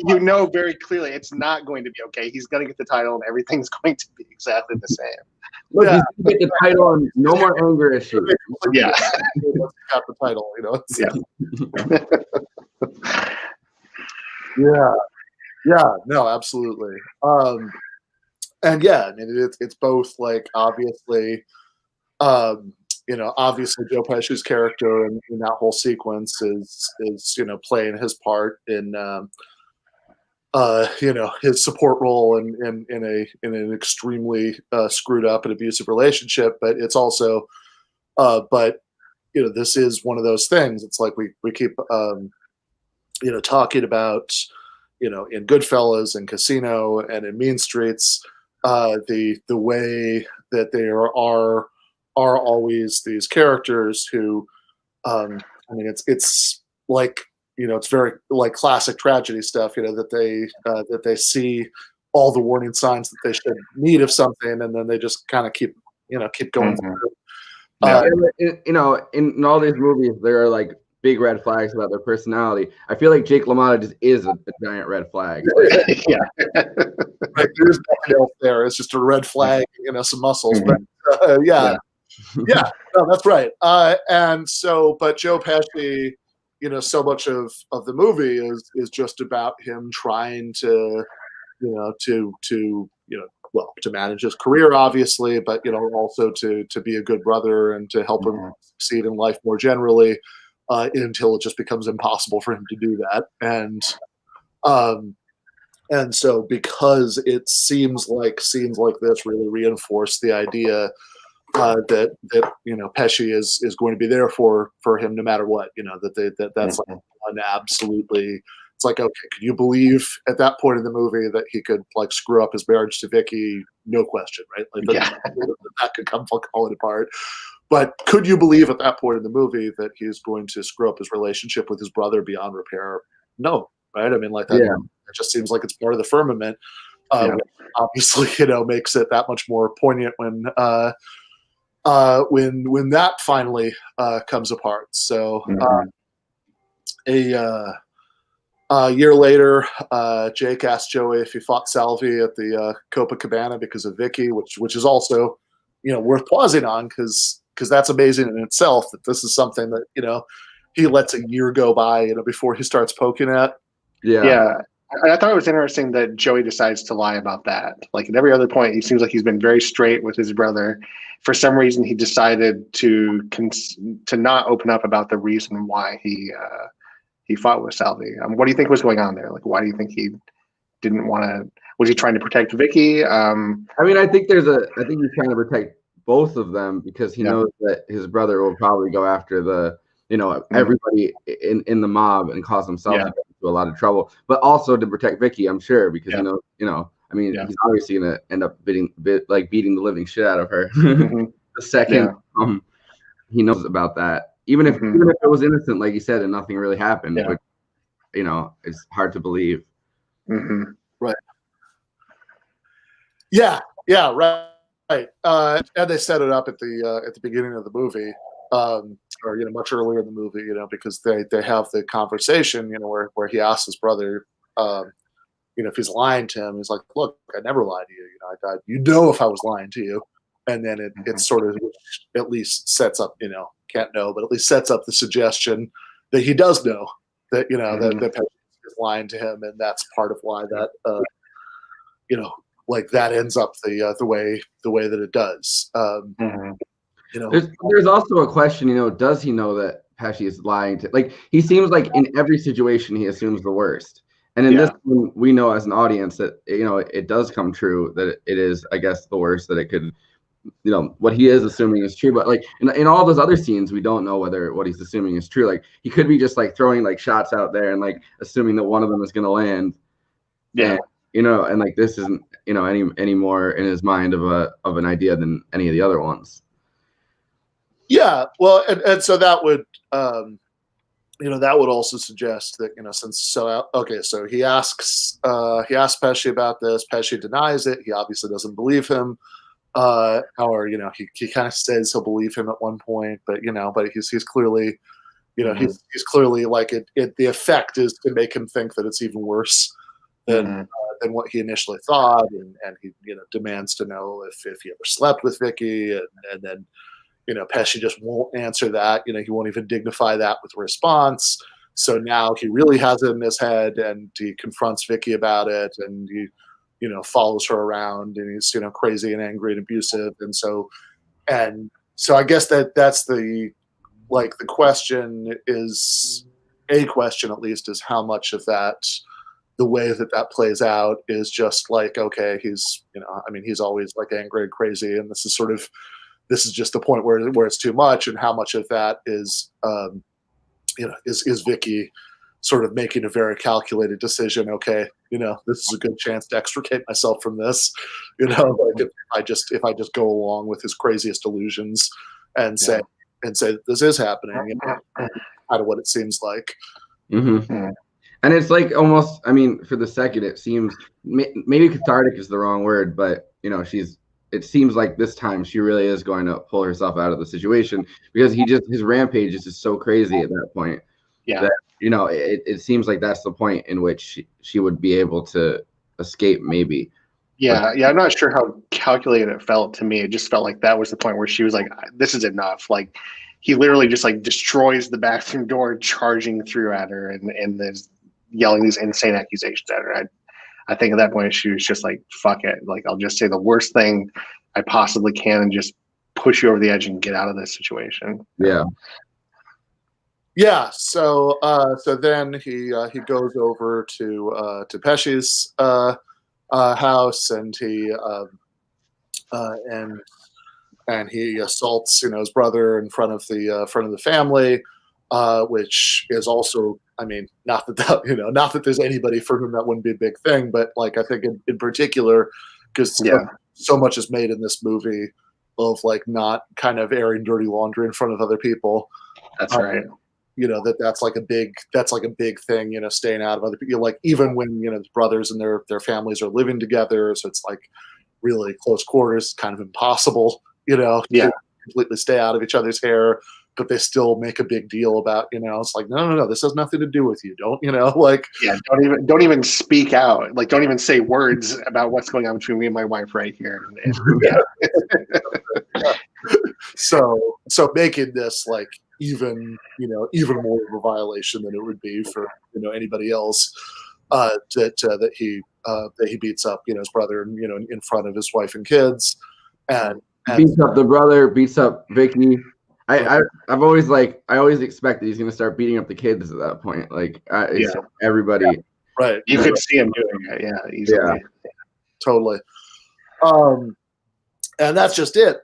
you know very clearly it's not going to be okay. He's going to get the title and everything's going to be exactly the same. Look, he's going to get the title and no more anger issues. Yeah, got the title. You know. Yeah, no, absolutely. And yeah, I mean, it's both like obviously. You know, obviously Joe Pesci's character in that whole sequence is you know, playing his part in you know, his support role in an extremely screwed up and abusive relationship. But it's also but you know, this is one of those things. It's like we keep you know, talking about, you know, in Goodfellas and Casino and in Mean Streets, the way that there are always these characters who, I mean, it's like, you know, it's very like classic tragedy stuff, you know, that they see all the warning signs that they should need of something, and then they just kind of keep going through. You know, in all these movies, there are like big red flags about their personality. I feel like Jake LaMotta just is a giant red flag. Yeah, right, there's nothing else there. It's just a red flag, you know, some muscles, but yeah. Yeah, no, that's right. And so, but Joe Pesci, you know, so much of the movie is just about him trying to, you know, to manage his career, obviously, but you know, also to be a good brother and to help him succeed in life more generally, until it just becomes impossible for him to do that. And so, because it seems like scenes like this really reinforce the idea. That you know, Pesci is going to be there for him no matter what, you know, that's like an absolutely, it's like, okay, could you believe at that point in the movie that he could like screw up his marriage to Vicky? No question, right? Like that could come falling apart. But could you believe at that point in the movie that he's going to screw up his relationship with his brother beyond repair? No, right? I mean, like that, it just seems like it's part of the firmament. Obviously, you know, makes it that much more poignant when that finally comes apart. So a year later, Jake asked Joey if he fought Salvi at the Copacabana because of Vicky, which is also, you know, worth pausing on because that's amazing in itself that this is something that, you know, he lets a year go by, you know, before he starts poking at. Yeah. I thought it was interesting that Joey decides to lie about that. Like at every other point, he seems like he's been very straight with his brother. For some reason, he decided to not open up about the reason why he fought with Salvi. What do you think was going on there? Like, why do you think he didn't want to? Was he trying to protect Vicky? I mean, I think he's trying to protect both of them because he knows that his brother will probably go after the, you know, everybody in the mob and cause himself into a lot of trouble, but also to protect Vicky, I'm sure, because you know, I mean, he's obviously gonna end up beating the living shit out of her the second he knows about that. Even if it was innocent, like you said, and nothing really happened, which, you know, it's hard to believe. Mm-hmm. Right. Yeah. Yeah. Right. Right. And they set it up at the beginning of the movie, or much earlier in the movie, because they have the conversation, where he asks his brother, if he's lying to him. He's like, "Look, I never lied to you. If I was lying to you." And then it sort of at least sets up, can't know, but at least sets up the suggestion that he does know that that Pesci is lying to him, and that's part of why that like that ends up the way that it does. There's also a question, does he know that Pesci is lying to? Like, he seems like in every situation he assumes the worst, and in this one, we know as an audience that it does come true, that it is, I guess, the worst that it could. What he is assuming is true, but like in all those other scenes, we don't know whether what he's assuming is true. Like, he could be just like throwing like shots out there and like assuming that one of them is going to land. Yeah. And like this isn't any more in his mind of an idea than any of the other ones. Yeah, well, and so that would that would also suggest that so he asks Pesci about this. Pesci denies it. He obviously doesn't believe him. Or he kind of says he'll believe him at one point, but he's clearly he's clearly like the effect is to make him think that it's even worse than what he initially thought, and he demands to know if he ever slept with Vicky, and then Pesci just won't answer that. He won't even dignify that with a response. So now he really has it in his head, and he confronts Vicky about it, and he follows her around, and he's crazy and angry and abusive, and so I guess that's the question is, a question at least, is how much of that, the way that plays out, is just like, okay, he's he's always like angry and crazy, and this is just the point where it's too much, and how much of that is is Vicky sort of making a very calculated decision. Okay, this is a good chance to extricate myself from this. Like if I just go along with his craziest delusions and say that this is happening, kind of what it seems like. Mm-hmm. And it's like almost, for the second, it seems maybe cathartic is the wrong word, but it seems like this time she really is going to pull herself out of the situation, because his rampage is just so crazy at that point. Yeah. That, it seems like that's the point in which she would be able to escape, maybe. Yeah. I'm not sure how calculated it felt to me. It just felt like that was the point where she was like, this is enough. Like, he literally just like destroys the bathroom door, charging through at her, and there's yelling these insane accusations at her. I think at that point she was just like, fuck it. Like, I'll just say the worst thing I possibly can and just push you over the edge and get out of this situation. Yeah. Yeah. So then he goes over to Pesci's house, and he assaults his brother in front of the family, which is also, not that there's anybody for whom that wouldn't be a big thing, but like I think in particular, because so much is made in this movie of like not kind of airing dirty laundry in front of other people. That's right. That's like a big thing, staying out of other people, like even when the brothers and their families are living together, so it's like really close quarters, kind of impossible to completely stay out of each other's hair, but they still make a big deal about it's like, no, this has nothing to do with you, don't don't even speak out, like don't even say words about what's going on between me and my wife right here. So making this like even more of a violation than it would be for anybody else, that he beats up his brother in front of his wife and kids, and beats up the brother, beats up Vicky. I always expect that he's going to start beating up the kids at that point. Like, everybody. Right. You could see him doing it. Yeah. Easily. Yeah. Totally. And that's just it,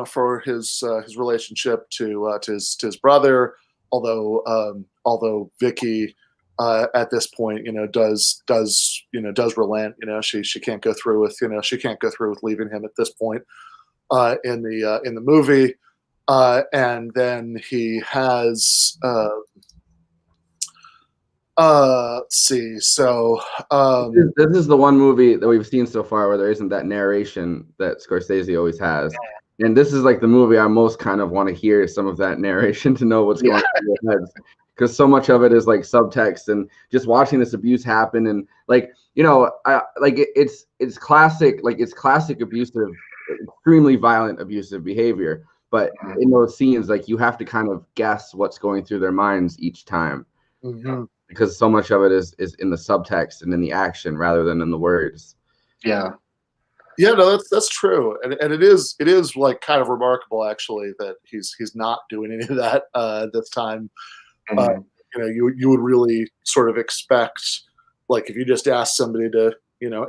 for his relationship to his brother. Although Vicky, at this point, does relent. She can't go through with leaving him at this point, in the movie. And then he has Let's see. So, This is the one movie that we've seen so far where there isn't that narration that Scorsese always has. And this is like the movie I most kind of want to hear some of that narration to know what's going on in their heads. Because so much of it is like subtext and just watching this abuse happen. And like, it's classic, like it's classic abusive, extremely violent abusive behavior. But in those scenes, like you have to kind of guess what's going through their minds each time. mm-hmm. Because so much of it is in the subtext and in the action rather than in the words. Yeah. Yeah, no, that's true, and it is like kind of remarkable actually that he's not doing any of that this time. You would really sort of expect, like, if you just ask somebody to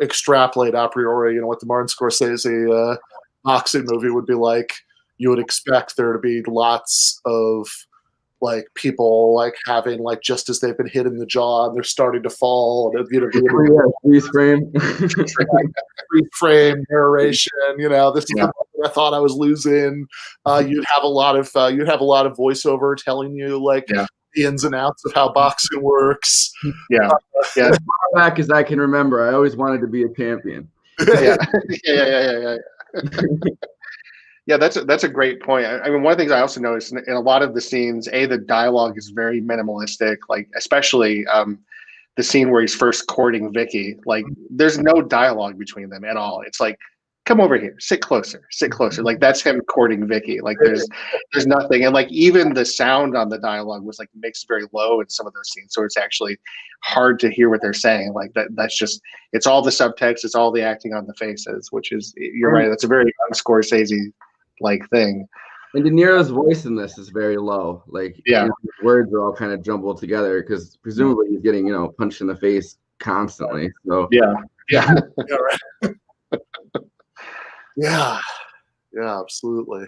extrapolate a priori what the Martin Scorsese boxing movie would be like, you would expect there to be lots of like people like having like just as they've been hit in the jaw and they're starting to fall, and freeze frame, freeze frame narration. This is the moment I thought I was losing. You'd have a lot of voiceover telling you like the ins and outs of how boxing works. Yeah. As far back as I can remember, I always wanted to be a champion. Yeah. Yeah, that's a great point. I mean, one of the things I also noticed in a lot of the scenes, the dialogue is very minimalistic, like especially the scene where he's first courting Vicky. Like, there's no dialogue between them at all. It's like, come over here, sit closer. Like, that's him courting Vicky. Like, there's nothing. And like, even the sound on the dialogue was like mixed very low in some of those scenes. So it's actually hard to hear what they're saying. Like that's just, it's all the subtext. It's all the acting on the faces, which is, you're right. That's a very un-Scorsese like thing. And De Niro's voice in this is very low. Like, his words are all kind of jumbled together because presumably he's getting, punched in the face constantly. So yeah. Right. Yeah, absolutely.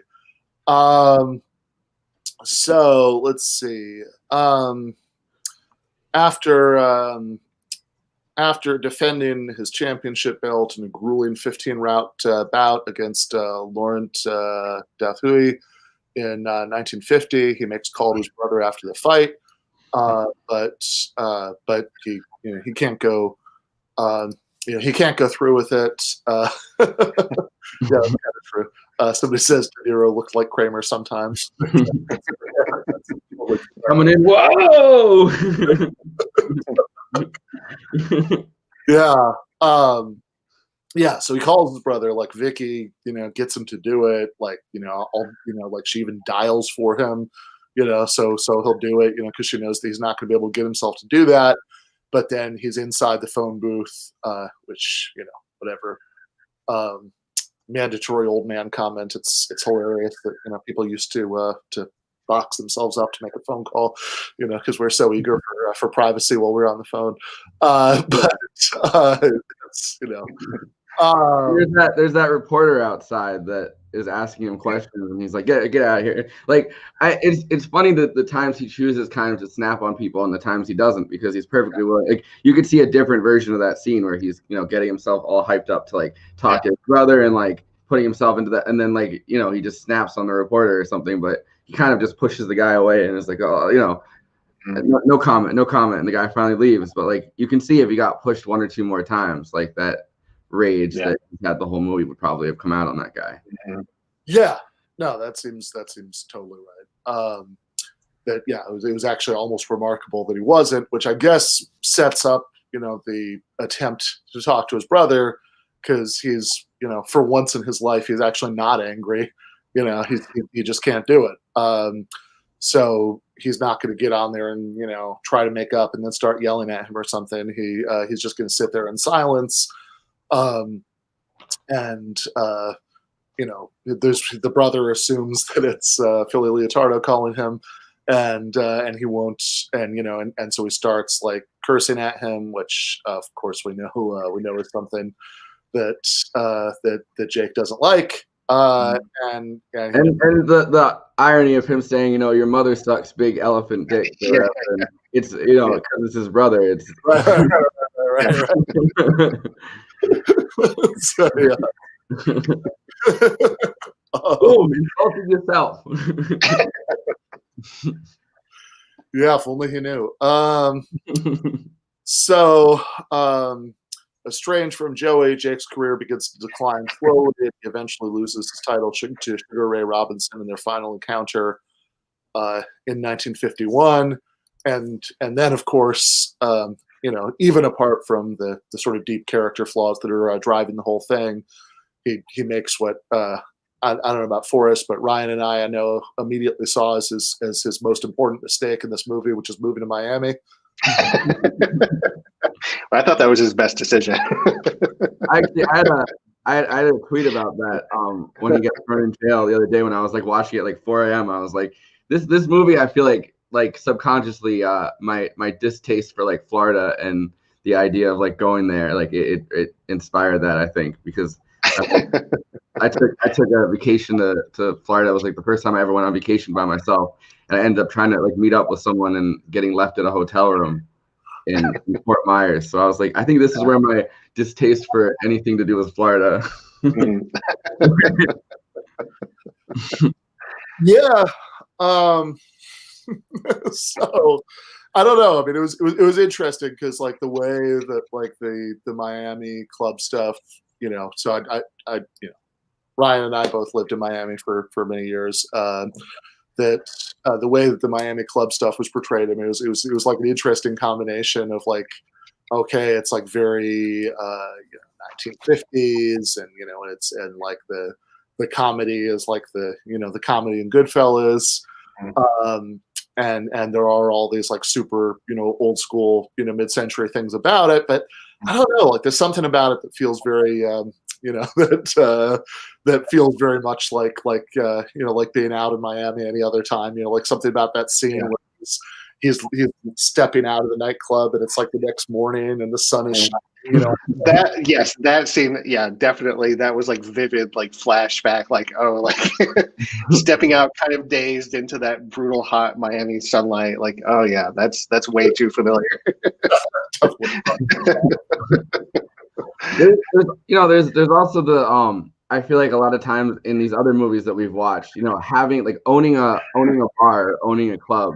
So let's see. After defending his championship belt in a grueling 15-round bout against Laurent Dathouis in 1950, he makes a call to his brother after the fight, but he can't go. He can't go through with it. Yeah, that's kind of true. Somebody says De Niro looked like Kramer sometimes. Coming in, whoa! Yeah. So he calls his brother, like Vicky, gets him to do it. Like, like she even dials for him, so he'll do it, because she knows that he's not going to be able to get himself to do that. But then he's inside the phone booth, which, whatever. Mandatory old man comment. It's hilarious that, people used to box themselves up to make a phone call, because we're so eager for privacy while we're on the phone. It's, there's that reporter outside that is asking him questions, and he's like, get out of here. Like, it's funny that the times he chooses kind of to snap on people and the times he doesn't, because he's perfectly willing. Like, you could see a different version of that scene where he's getting himself all hyped up to like talk to his brother and like putting himself into that, and then like he just snaps on the reporter or something, but he kind of just pushes the guy away and is like, oh, no comment, and the guy finally leaves. But like, you can see if he got pushed one or two more times, like that rage that he had the whole movie would probably have come out on that guy. Yeah, no, that seems totally right. It was actually almost remarkable that he wasn't, which I guess sets up the attempt to talk to his brother, because he's for once in his life he's actually not angry. He just can't do it. So he's not going to get on there and try to make up and then start yelling at him or something. He's just going to sit there in silence. There's the brother assumes that it's Philly Leotardo calling him, and he won't, and so he starts like cursing at him, which of course we know is something that Jake doesn't like. And the irony of him saying, your mother sucks big elephant dick. It's because it's his brother. It's right. So, yeah. Boom, insulted yourself. Yeah, if only he knew. So, estranged from Joey, Jake's career begins to decline slowly. He eventually loses his title to Sugar Ray Robinson in their final encounter in 1951. And then, of course, even apart from the sort of deep character flaws that are driving the whole thing, he makes what I don't know about Forrest, but Ryan and I know immediately saw as his most important mistake in this movie, which is moving to Miami. I thought that was his best decision. Actually, I had a tweet about that when he got thrown in jail the other day when I was like watching it like 4 a.m. I was like, this movie, I feel like subconsciously my distaste for like Florida and the idea of like going there, like it inspired that, I think, because I took a vacation to Florida. It was like the first time I ever went on vacation by myself, and I ended up trying to like meet up with someone and getting left at a hotel room in Fort Myers. So I was like, I think this is where my distaste for anything to do with Florida. Yeah. So I don't know. I mean, it was interesting because like the way that like the Miami club stuff, so I Ryan and I both lived in Miami for many years. That the way that the Miami club stuff was portrayed, I mean, it was like an interesting combination of like, okay, it's like very 1950s, and like the comedy is like the comedy in Goodfellas, and there are all these like super old school mid-century things about it, but I don't know, like there's something about it that feels very that feels very much like being out in Miami any other time. Like something about that scene where he's stepping out of the nightclub and it's like the next morning and the sun is shining. That scene, definitely. That was like vivid, like flashback, like stepping out kind of dazed into that brutal hot Miami sunlight. Like, oh yeah, that's way too familiar. There's also the I feel like a lot of times in these other movies that we've watched, having like owning a bar, owning a club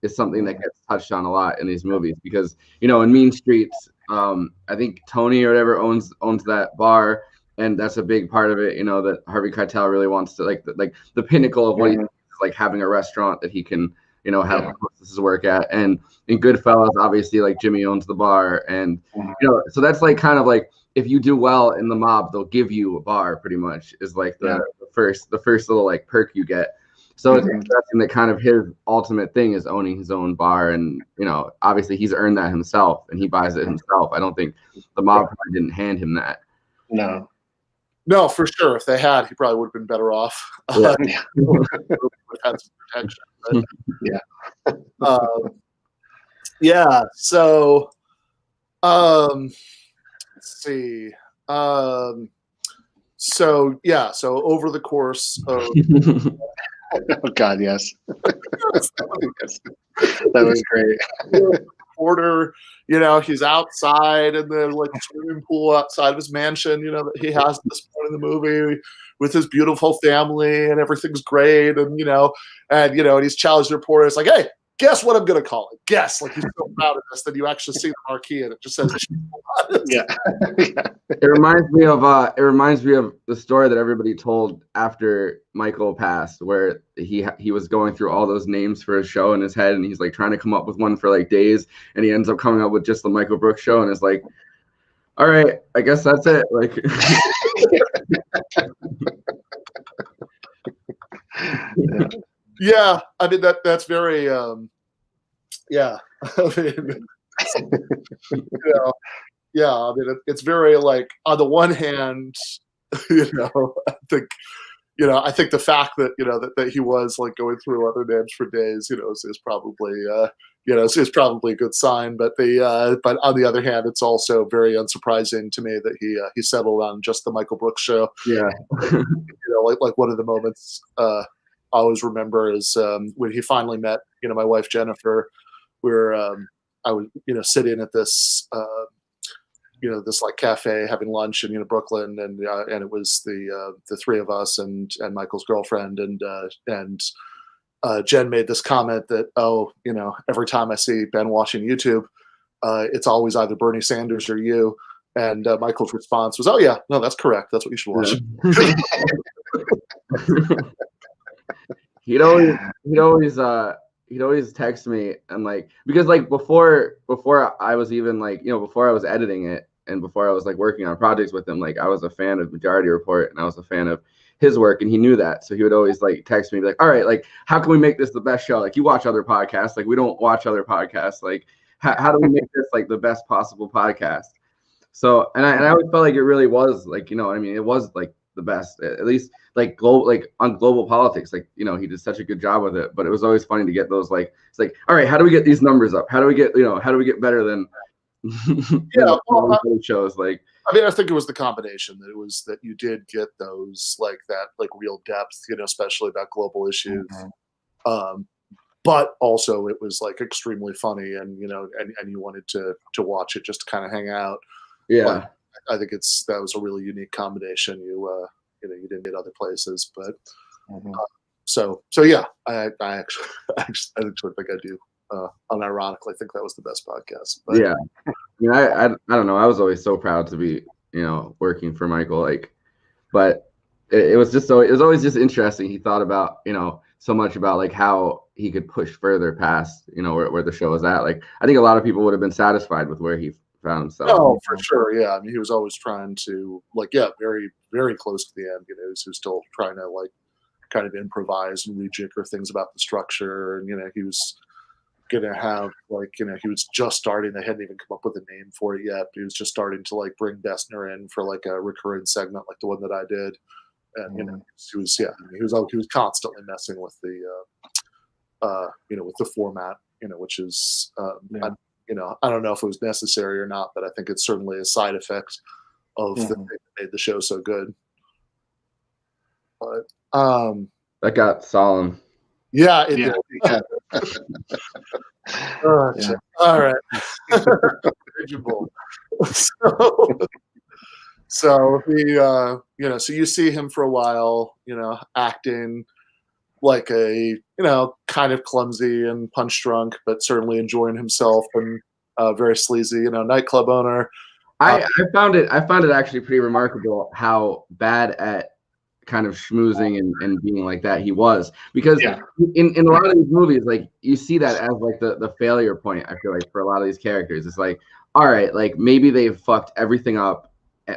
is something that gets touched on a lot in these movies, because in Mean Streets, I think Tony or whatever owns that bar, and that's a big part of it. That Harvey Keitel really wants to like the pinnacle of what he is like having a restaurant that he can have his work at. And in Goodfellas, obviously, like Jimmy owns the bar, and so that's like kind of like, if you do well in the mob, they'll give you a bar, pretty much, is like the first little like perk you get. So it's interesting that kind of his ultimate thing is owning his own bar, and obviously he's earned that himself and he buys it himself. I don't think the mob probably didn't hand him that. No, for sure. If they had, he probably would have been better off. Yeah. Had some protection. But, so let's see. So over the course of oh God, yes. That was great. Porter, he's outside in the like swimming pool outside of his mansion, that he has at this point in the movie with his beautiful family, and everything's great, and and he's challenged the reporter. It's like, hey, guess what I'm gonna call it? Guess. Like, he's so proud of this that you actually see the marquee and it just says It reminds me of the story that everybody told after Michael passed, where he was going through all those names for a show in his head, and he's like trying to come up with one for like days, and he ends up coming up with just the Michael Brooks Show, and it's like, all right, I guess that's it. Like, yeah, I mean that's very I mean, I mean it's very like, on the one hand, I think the fact that that he was like going through other names for days, is probably is probably a good sign. But but on the other hand, it's also very unsurprising to me that he settled on just the Michael Brooks Show. Yeah. Like one of the moments I always remember is when he finally met my wife Jennifer. I was sitting at this this like cafe having lunch in Brooklyn, and it was the three of us and Michael's girlfriend, and Jen made this comment that, every time I see Ben watching YouTube, it's always either Bernie Sanders or you. And Michael's response was, "Oh yeah, no, that's correct. That's what you should watch." Yeah. He'd always text me and like, because like before I was even like, before I was editing it and before I was like working on projects with him, like I was a fan of Majority Report and I was a fan of his work, and he knew that. So he would always like text me like, "All right, like how can we make this the best show? Like you watch other podcasts, like we don't watch other podcasts. Like how do we make this like the best possible podcast?" So and I always felt like it really was like, it was like the best, at least like global, like on global politics, like, he did such a good job with it. But it was always funny to get those, like, it's like, all right, how do we get these numbers up? How do we get better than shows? Like, I mean, I think it was the combination that you did get those like that, like real depth, especially about global issues. Mm-hmm. But also it was like extremely funny, and and you wanted to watch it just to kind of hang out. Yeah. Like, I think that was a really unique combination. You didn't get other places, but so yeah, I actually think I do. Unironically, think that was the best podcast. But, yeah, I mean, I don't know. I was always so proud to be working for Michael. Like, but it was always just interesting. He thought about so much about like how he could push further past where the show was at. Like, I think a lot of people would have been satisfied with where he found himself. Oh, for sure. Yeah. I mean, he was always trying to very, very close to the end. He was still trying to like kind of improvise and rejigger things about the structure. And, he was going to have like, he was just starting. They hadn't even come up with a name for it yet. He was just starting to like bring Dessner in for like a recurring segment, like the one that I did. And, he was constantly messing with the, with the format, which is, I don't know if it was necessary or not, but I think it's certainly a side effect of the thing that made the show so good. But that got solemn. Yeah, it did. Yeah. All right. So he, so you see him for a while, acting like a, kind of clumsy and punch drunk, but certainly enjoying himself, and very sleazy, nightclub owner. I found it actually pretty remarkable how bad at kind of schmoozing and being like that he was, because in a lot of these movies, like you see that as like the failure point. I feel like for a lot of these characters, it's like, all right, like maybe they've fucked everything up,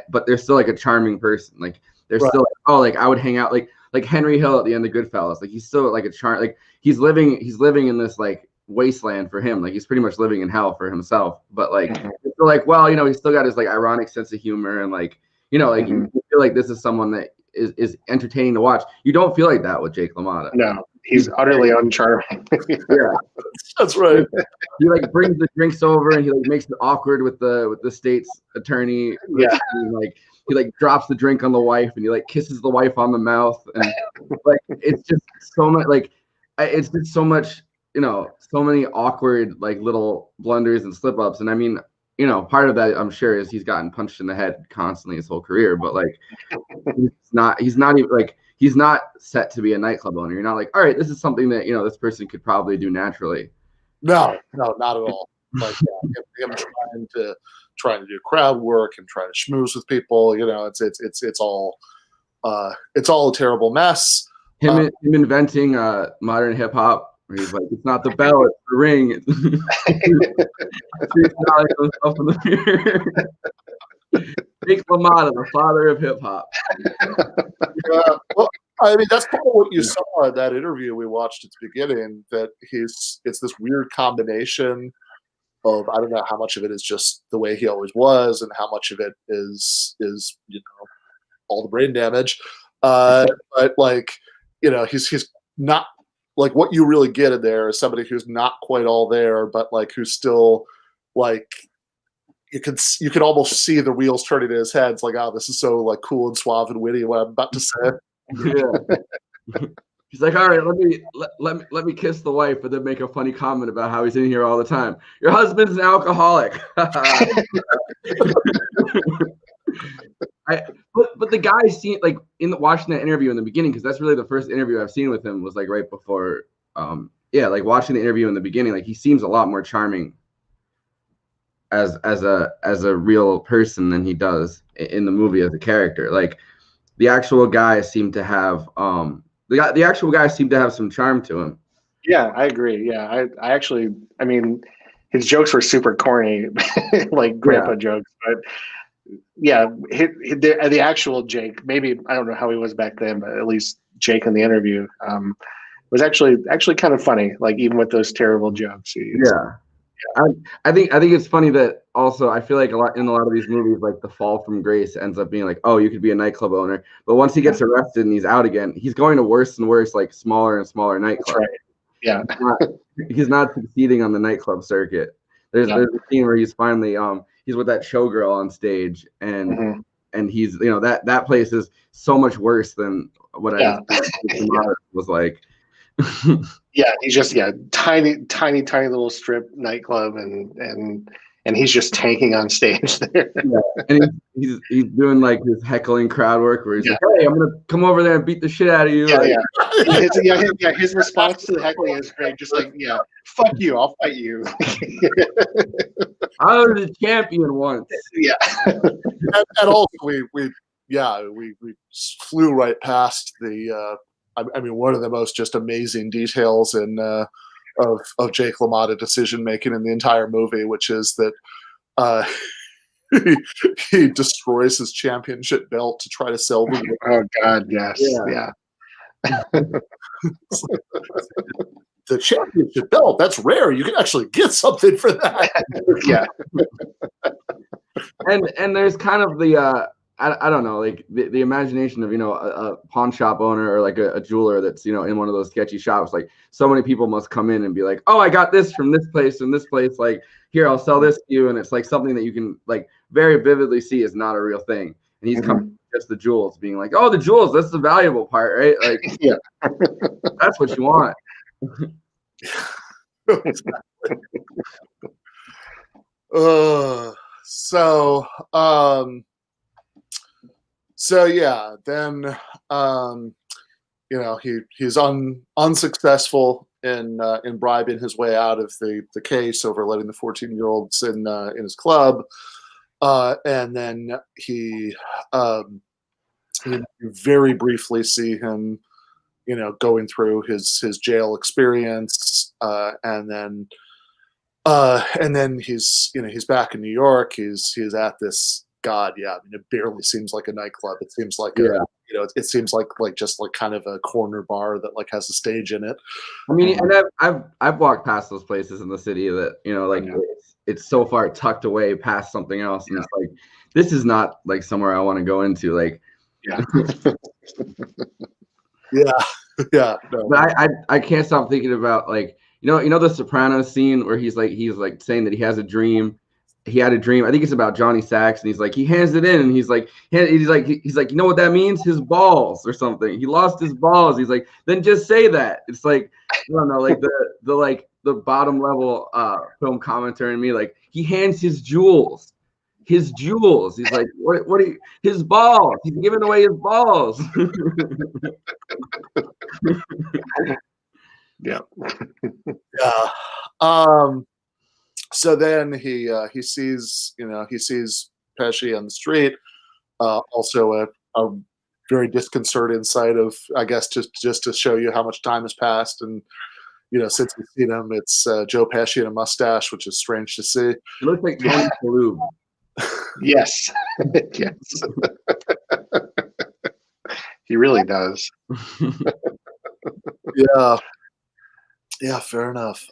but they're still like a charming person. Like they're still like, oh, like I would hang out like Henry Hill at the end of Goodfellas. Like he's still like a charm. Like he's living in this like wasteland for him. Like he's pretty much living in hell for himself. But like it's still like, well, he's still got his like ironic sense of humor, and like like you feel like this is someone that is entertaining to watch. You don't feel like that with Jake LaMotta. No, he's utterly uncharming. Yeah, that's right. He like brings the drinks over and he like makes it awkward with the state's attorney. Yeah, he like drops the drink on the wife and he like kisses the wife on the mouth, and like it's just so much like it's just so much so many awkward like little blunders and slip ups. And I mean, part of that I'm sure is he's gotten punched in the head constantly his whole career, but like he's not even like he's not set to be a nightclub owner. You're not like, all right, this is something that this person could probably do naturally. No, not at all. Like him trying to do crowd work and trying to schmooze with people. It's all a terrible mess. Him inventing modern hip hop. Where he's like, it's not the bell, it's the ring. Jake LaMotta, the father of hip hop. Yeah, well, I mean, that's kind of what you saw in that interview we watched at the beginning. That it's this weird combination of, I don't know how much of it is just the way he always was, and how much of it is all the brain damage. But like, he's not. Like what you really get in there is somebody who's not quite all there, but like who's still like you could almost see the wheels turning in his head. It's like, oh, this is so like cool and suave and witty what I'm about to say. Yeah. He's like, all right, let me kiss the wife and then make a funny comment about how he's in here all the time. Your husband's an alcoholic. But the guy seen like watching that interview in the beginning, because that's really the first interview I've seen with him was like right before yeah, like watching the interview in the beginning, like he seems a lot more charming as a real person than he does in the movie as a character. Like the actual guy seemed to have the actual guy seemed to have some charm to him. Yeah, I agree. Yeah, I actually, I mean, his jokes were super corny, like grandpa jokes, but yeah, the actual Jake, maybe I don't know how he was back then, but at least Jake in the interview was actually kind of funny. Like even with those terrible jokes, I think it's funny that also I feel like a lot of these movies, like the fall from grace ends up being like, oh, you could be a nightclub owner, but once he gets arrested and he's out again, he's going to worse and worse, like smaller and smaller nightclubs. That's right. Yeah, he's not succeeding on the nightclub circuit. There's a scene where he's finally he's with that showgirl on stage, and he's, you know, that place is so much worse than what I was like. Yeah, he's just tiny little strip nightclub, and he's just tanking on stage there. And he's doing like his heckling crowd work where he's like, "Hey, I'm gonna come over there and beat the shit out of you." His response to the heckling is great. Just like, fuck you, I'll fight you. I was a champion once. Yeah, and also we flew right past the. I mean, one of the most just amazing details in of Jake LaMotta decision making in the entire movie, which is that he destroys his championship belt to try to sell the. Oh God, yes, yeah. The championship belt, that's rare. You can actually get something for that. Yeah. And there's kind of the I don't know, like the imagination of, you know, a pawn shop owner or like a jeweler that's, you know, in one of those sketchy shops. Like so many people must come in and be like, oh, I got this from this place and this place. Like, here, I'll sell this to you. And it's like something that you can like very vividly see is not a real thing. And he's coming just the jewels, being like, oh, the jewels, that's the valuable part, right? Like, that's what you want. So yeah, then you know, he's unsuccessful in bribing his way out of the case over letting the 14-year-olds in his club, and then you very briefly see him, you know, going through his jail experience, and then he's, you know, he's back in New York. He's at this. God, yeah. I mean, it barely seems like a nightclub. It seems like it seems like just like kind of a corner bar that like has a stage in it. I mean, and I've walked past those places in the city that, you know, like it's so far tucked away past something else, and it's like, this is not like somewhere I want to go into. Like, No. But I can't stop thinking about, like, you know the Sopranos scene where he's like saying that he has a dream. He had a dream. I think it's about Johnny Sacks, and he's like, he hands it in, and he's like, you know what that means? His balls or something. He lost his balls. He's like, then just say that. It's like, I don't know, like the bottom level film commentary in me, like, he hands his jewels. His jewels. He's like, what are you, his balls? He's giving away his balls. Yeah. So then he sees Pesci on the street. Also a very disconcerting sight of, I guess, just to show you how much time has passed. And, you know, since we've seen him, it's Joe Pesci and a mustache, which is strange to see. He looks like Tony Shalhoub. Yes. Yes. He really does. Yeah, fair enough.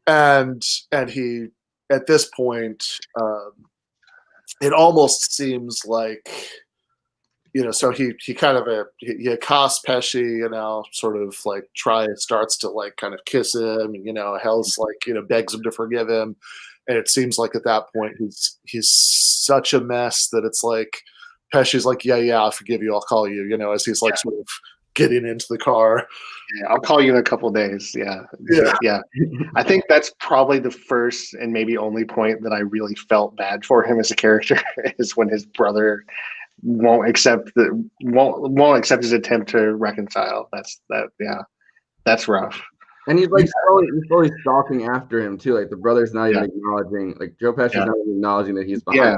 And he, at this point, it almost seems like, you know, so he kind of he accosts Pesci, you know, sort of like starts to like kind of kiss him, and, you know, Hell's like, you know, begs him to forgive him. And it seems like at that point he's such a mess that it's like Pesci's like, yeah, I'll forgive you, I'll call you, you know, as he's like sort of getting into the car. Yeah, I'll call you in a couple of days. Yeah. I think that's probably the first and maybe only point that I really felt bad for him as a character is when his brother won't accept his attempt to reconcile. Yeah. That's rough. And he's like slowly stalking after him too. Like the brother's not even acknowledging. Like Joe Pesci's not even acknowledging that he's behind.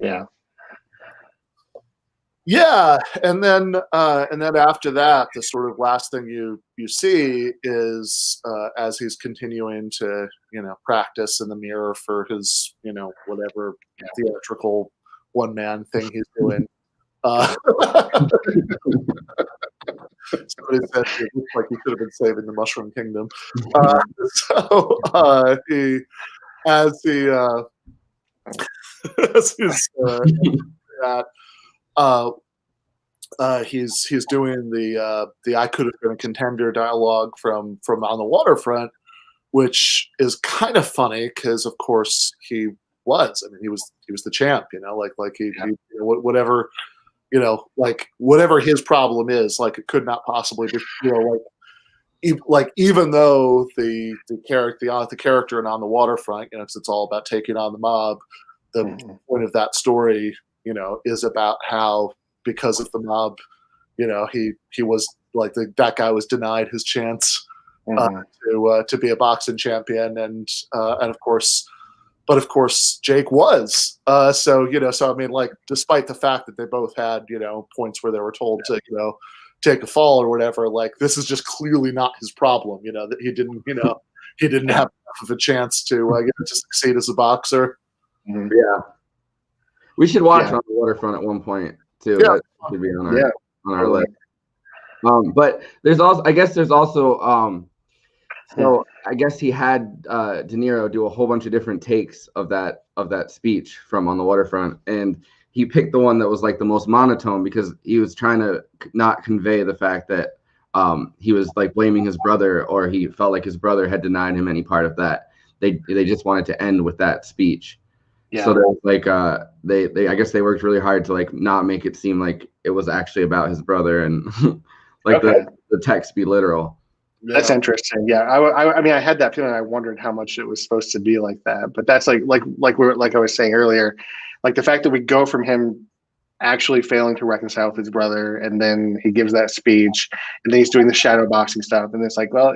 Yeah. Yeah, and then after that, the sort of last thing you see is as he's continuing to practice in the mirror for his whatever theatrical one man thing he's doing. Somebody said it looks like he could have been saving the Mushroom Kingdom. He as he as he's that. He's doing the I could have been a contender dialogue from On the Waterfront, which is kind of funny because of course he was. I mean, he was the champ. Whatever whatever his problem is, like it could not possibly be even though the character in On the Waterfront, it's all about taking on the mob. The point of that story, is about how, because of the mob, he was like that guy was denied his chance to be a boxing champion, and of course Jake was. So I mean, like, despite the fact that they both had points where they were told to take a fall or whatever, like this is just clearly not his problem. That he didn't have enough of a chance to succeed as a boxer. Mm-hmm. Yeah, we should watch On the Waterfront at one point too. Yeah. That should be on our list. But there's also so I guess he had De Niro do a whole bunch of different takes of that speech from On the Waterfront, and he picked the one that was like the most monotone because he was trying to not convey the fact that he was like blaming his brother, or he felt like his brother had denied him any part of that. They just wanted to end with that speech. Yeah. So there was like they I guess they worked really hard to like not make it seem like it was actually about his brother and like the text be literal. Yeah. That's interesting. Yeah, I mean, I had that feeling. I wondered how much it was supposed to be like that. But that's like I was saying earlier, like the fact that we go from him actually failing to reconcile with his brother, and then he gives that speech, and then he's doing the shadow boxing stuff, and it's like, well,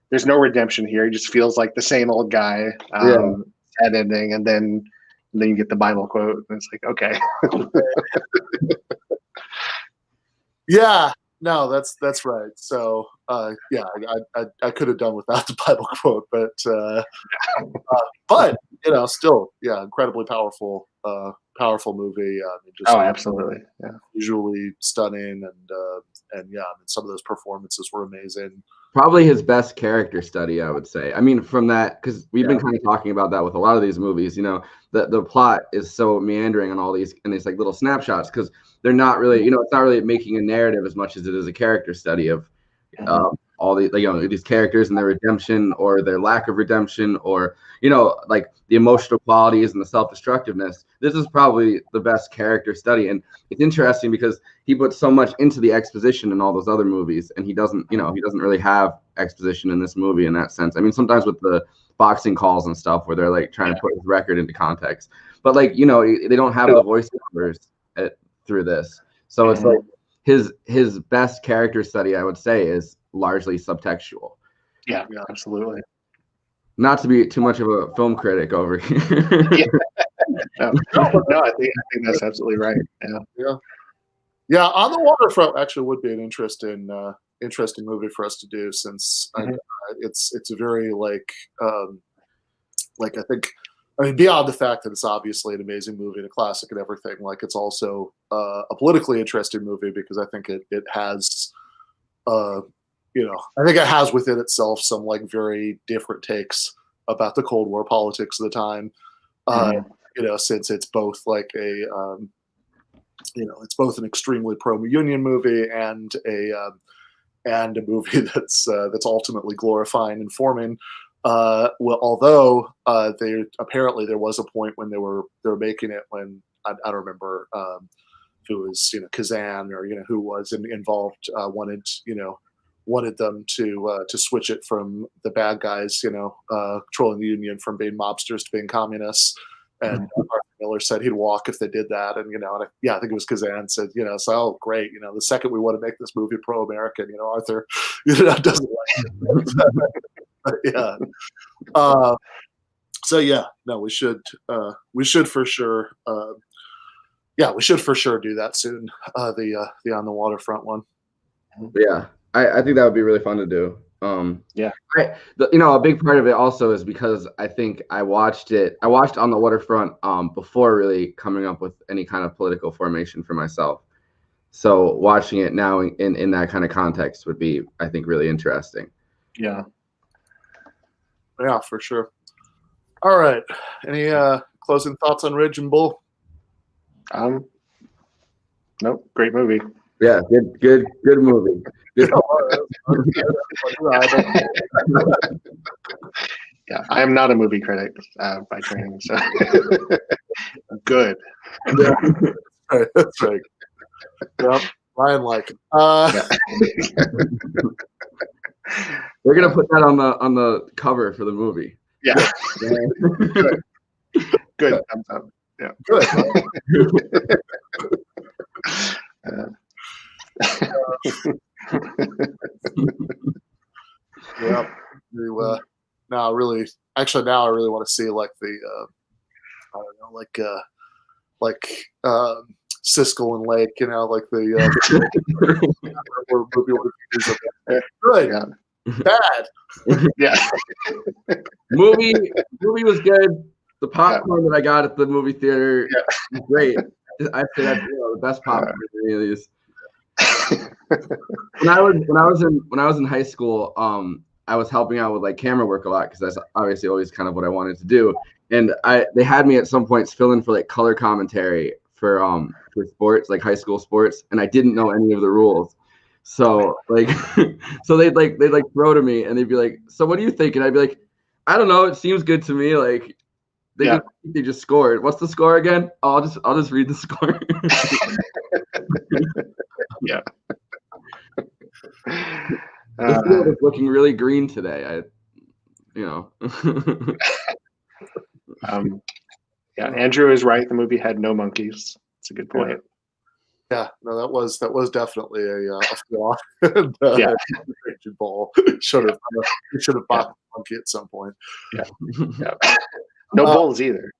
there's no redemption here. He just feels like the same old guy. Sad ending, and then you get the Bible quote, and it's like, okay. Yeah. No, that's right. So, I could have done without the Bible quote, but still, incredibly powerful movie. I mean, just absolutely, visually stunning, and some of those performances were amazing. Probably his best character study, I would say. I mean, from that, because we've been kind of talking about that with a lot of these movies. The plot is so meandering on all these like little snapshots because they're not really, it's not really making a narrative as much as it is a character study of all the these characters and their redemption or their lack of redemption, or like the emotional qualities and the self-destructiveness. This is probably the best character study, and it's interesting because he puts so much into the exposition in all those other movies, and he doesn't really have exposition in this movie in that sense. I mean, sometimes with the boxing calls and stuff where they're like trying to put his record into context, but like they don't have the voiceovers through this, so it's like his best character study, I would say, is largely subtextual. Yeah, absolutely. Not to be too much of a film critic over here. No, I think that's absolutely right. Yeah. On the Waterfront actually would be an interesting movie for us to do, since it's a very I mean, beyond the fact that it's obviously an amazing movie and a classic and everything, like it's also a politically interesting movie because I think it has I think it has within itself some like very different takes about the Cold War politics of the time. Since it's both like it's both an extremely pro-union movie and a movie that's ultimately glorifying and forming. Although there was a point when they were making it, when I don't remember if it was Kazan or who was involved, wanted them to switch it from the bad guys controlling the union from being mobsters to being communists. And Arthur Miller said he'd walk if they did that, and I think it was Kazan said so great, the second we want to make this movie pro-American, Arthur, doesn't like it. Yeah. So yeah, no, we should for sure. Yeah, we should for sure do that soon. The on the waterfront one. Yeah, I think that would be really fun to do. Yeah. A big part of it also is because I think I watched On the Waterfront before really coming up with any kind of political formation for myself. So watching it now in that kind of context would be, I think, really interesting. Yeah. Yeah, for sure. All right. Any closing thoughts on Ridge and Bull? Nope. Great movie. Yeah, good movie. Good. Yeah, I am not a movie critic by training, so good. Yeah. That's right. Yep, Ryan liked it. We're gonna put that on the cover for the movie. Yeah. Good. Thumbs up. Yeah. Good. Yeah. Now I really want to see like the I don't know, like Siskel and Lake, like the good, Yeah. bad. Yeah. Movie was good. The popcorn that I got at the movie theater was great. I say that's the best popcorn in any of these. When I was in high school, I was helping out with like camera work a lot because that's obviously always kind of what I wanted to do. And they had me at some points fill in for like color commentary for sports, like high school sports, and I didn't know any of the rules. So like so they'd throw to me and they'd be like, "So what do you think?" And I'd be like, "I don't know, it seems good to me." Like they just scored. What's the score again? Oh, I'll just read the score. Yeah. The field is looking really green today. Yeah, Andrew is right. The movie had no monkeys. It's a good point. Yeah, no, that was definitely a flaw. Yeah. Ball should have bought a monkey at some point. Yeah. No bulls either.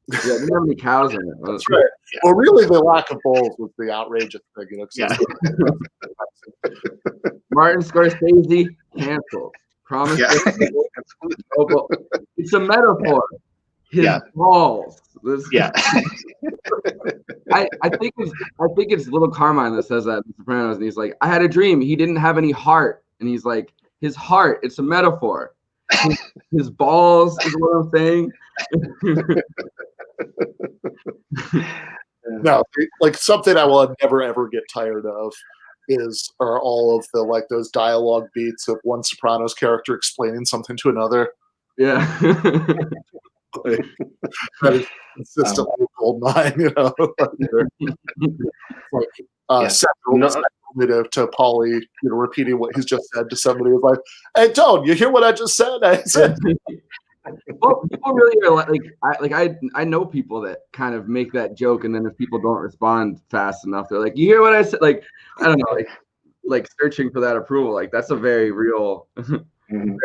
Yeah, didn't have any cows in it. That's right. Yeah. Well, really, the lack of bulls was the outrageous thing. Martin Scorsese canceled. Promise. Yeah. It's a metaphor. His balls. I think it's Little Carmine that says that in Sopranos, and he's like, "I had a dream. He didn't have any heart," and he's like, "His heart. It's a metaphor. His balls is what I'm saying." No, like something I will never ever get tired of are all of the those dialogue beats of one Sopranos character explaining something to another. Yeah. That is consistently gold mine, to Paulie, repeating what he's just said to somebody is like, "Hey, Tone, you hear what I just said?" I said. Well, people really are I know people that kind of make that joke, and then if people don't respond fast enough, they're like, "You hear what I said?" Like, I don't know, like searching for that approval. Like that's a very real, real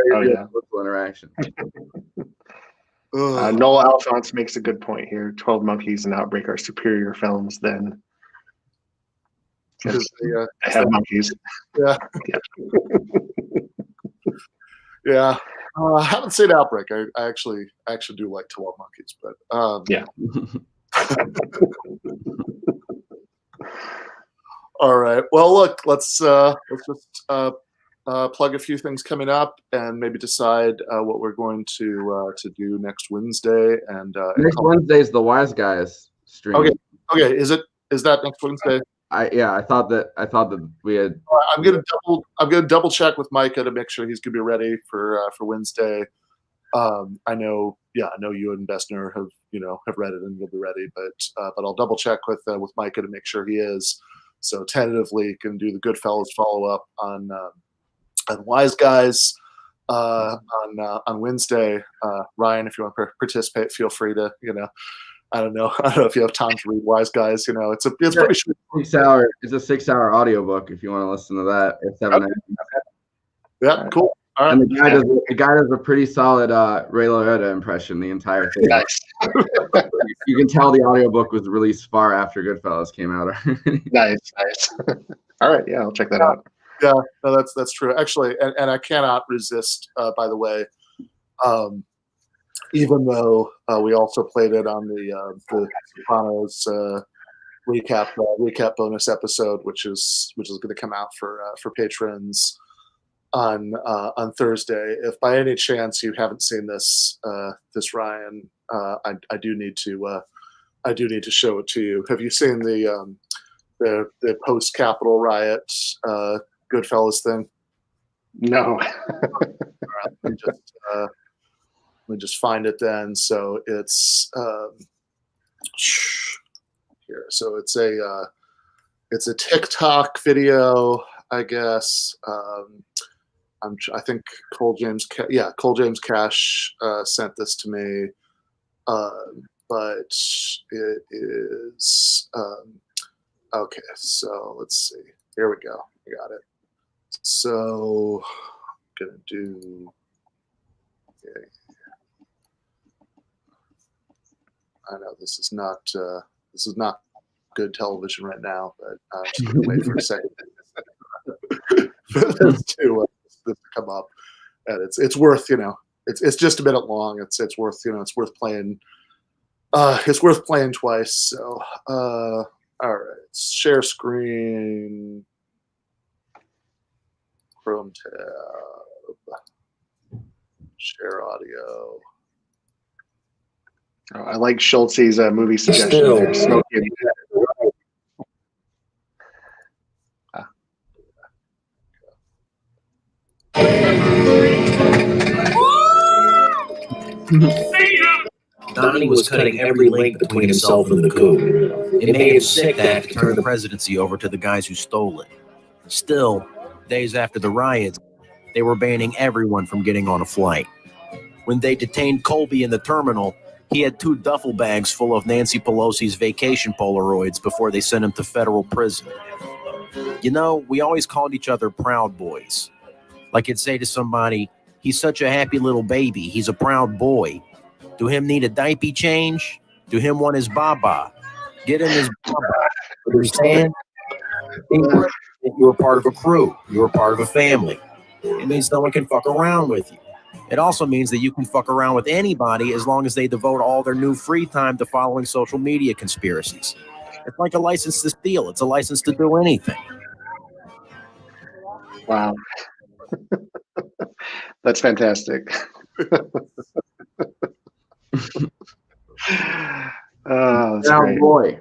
social interaction. Noel Alphonse makes a good point here. 12 Monkeys and Outbreak are superior films than they have monkeys. Yeah. Yeah. I haven't seen Outbreak. I actually do like 12 Monkeys, but yeah. All right. Well, look, let's just plug a few things coming up and maybe decide what we're going to do next Wednesday. And next Wednesday is the Wise Guys stream. Okay. Is that next Wednesday? I thought that we had. I'm gonna double check with Micah to make sure he's gonna be ready for Wednesday. I know you and Bessner have read it and you'll be ready, but I'll double check with Micah to make sure he is. So tentatively can do the Goodfellas follow up on Wise Guys on Wednesday. Ryan, if you want to participate, feel free to I don't know if you have time to read Wise Guys. It's pretty short. It's a 6-hour audiobook if you want to listen to that. It's 7 hours. Yeah, cool. All right. And the guy does a pretty solid Ray Liotta impression the entire thing. Nice. You can tell the audiobook was released far after Goodfellas came out. Nice. All right, yeah, I'll check that out. Yeah, no, that's true. Actually, and I cannot resist, by the way, even though we also played it on the Sopranos recap bonus episode, which is going to come out for patrons on Thursday. If by any chance you haven't seen this, Ryan, I do need to show it to you. Have you seen the post Capitol riot Goodfellas thing? No. All right, let me just find it then. So it's here. So it's a TikTok video, I guess. I think Cole James Cash sent this to me, but it is okay. So let's see. Here we go. I got it. So I'm gonna do. Okay. I know this is not good television right now, but I'm just gonna wait for a second for this to come up, and it's worth, it's just a minute long. It's worth, it's worth playing. It's worth playing twice. So all right, share screen, Chrome tab, share audio. Oh, I like Schultz's movie suggestion there. Smokey. Donnie was cutting every link between himself and the coup. It made him sick to have to turn the presidency over to the guys who stole it. Still, days after the riots, they were banning everyone from getting on a flight. When they detained Colby in the terminal, he had 2 duffel bags full of Nancy Pelosi's vacation Polaroids before they sent him to federal prison. We always called each other Proud Boys. Like you'd say to somebody, he's such a happy little baby, he's a proud boy. Do him need a diaper change? Do him want his baba? Get him his baba. Understand? You were part of a crew. You were part of a family. It means no one can fuck around with you. It also means that you can fuck around with anybody as long as they devote all their new free time to following social media conspiracies. It's like a license to steal. It's a license to do anything. Wow. That's fantastic. That's great. Boy.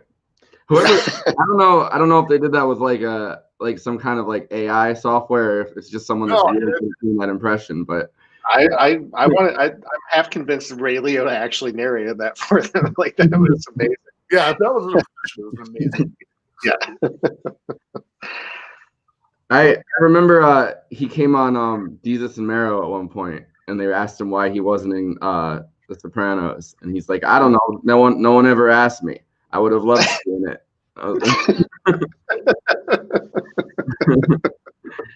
Whoever, I don't know if they did that with like some kind of like AI software, or if it's just someone that's really doing that impression, but I'm half convinced Ray Liotta actually narrated that for them. Like, that was amazing. Yeah, that was an impression. It was amazing. Yeah. I remember he came on Jesus and Mero at one point, and they asked him why he wasn't in The Sopranos, and he's like, I don't know, no one ever asked me. I would have loved to be in it.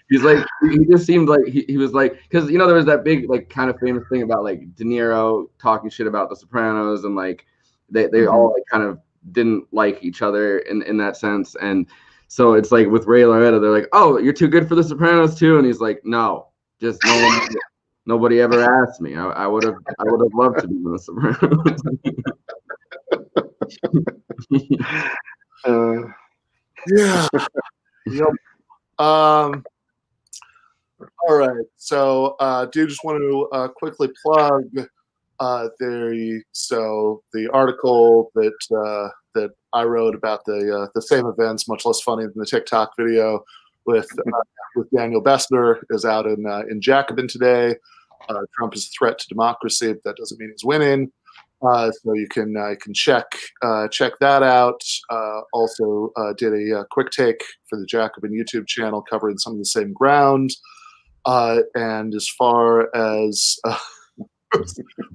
He's like, he just seemed like he was like, because there was that big like kind of famous thing about like De Niro talking shit about The Sopranos, and like they all like kind of didn't like each other in that sense, and so it's like with Ray Liotta, they're like, oh, you're too good for The Sopranos too, and he's like, no, just nobody ever asked me. I would have loved to be in The Sopranos. Yeah. Yep. All right. So, do just want to quickly plug the article that I wrote about the same events, much less funny than the TikTok video with Daniel Bessner, is out in Jacobin today. Trump is a threat to democracy, but that doesn't mean he's winning. So you can check that out. Also did a quick take for the Jacobin YouTube channel covering some of the same ground. And as far as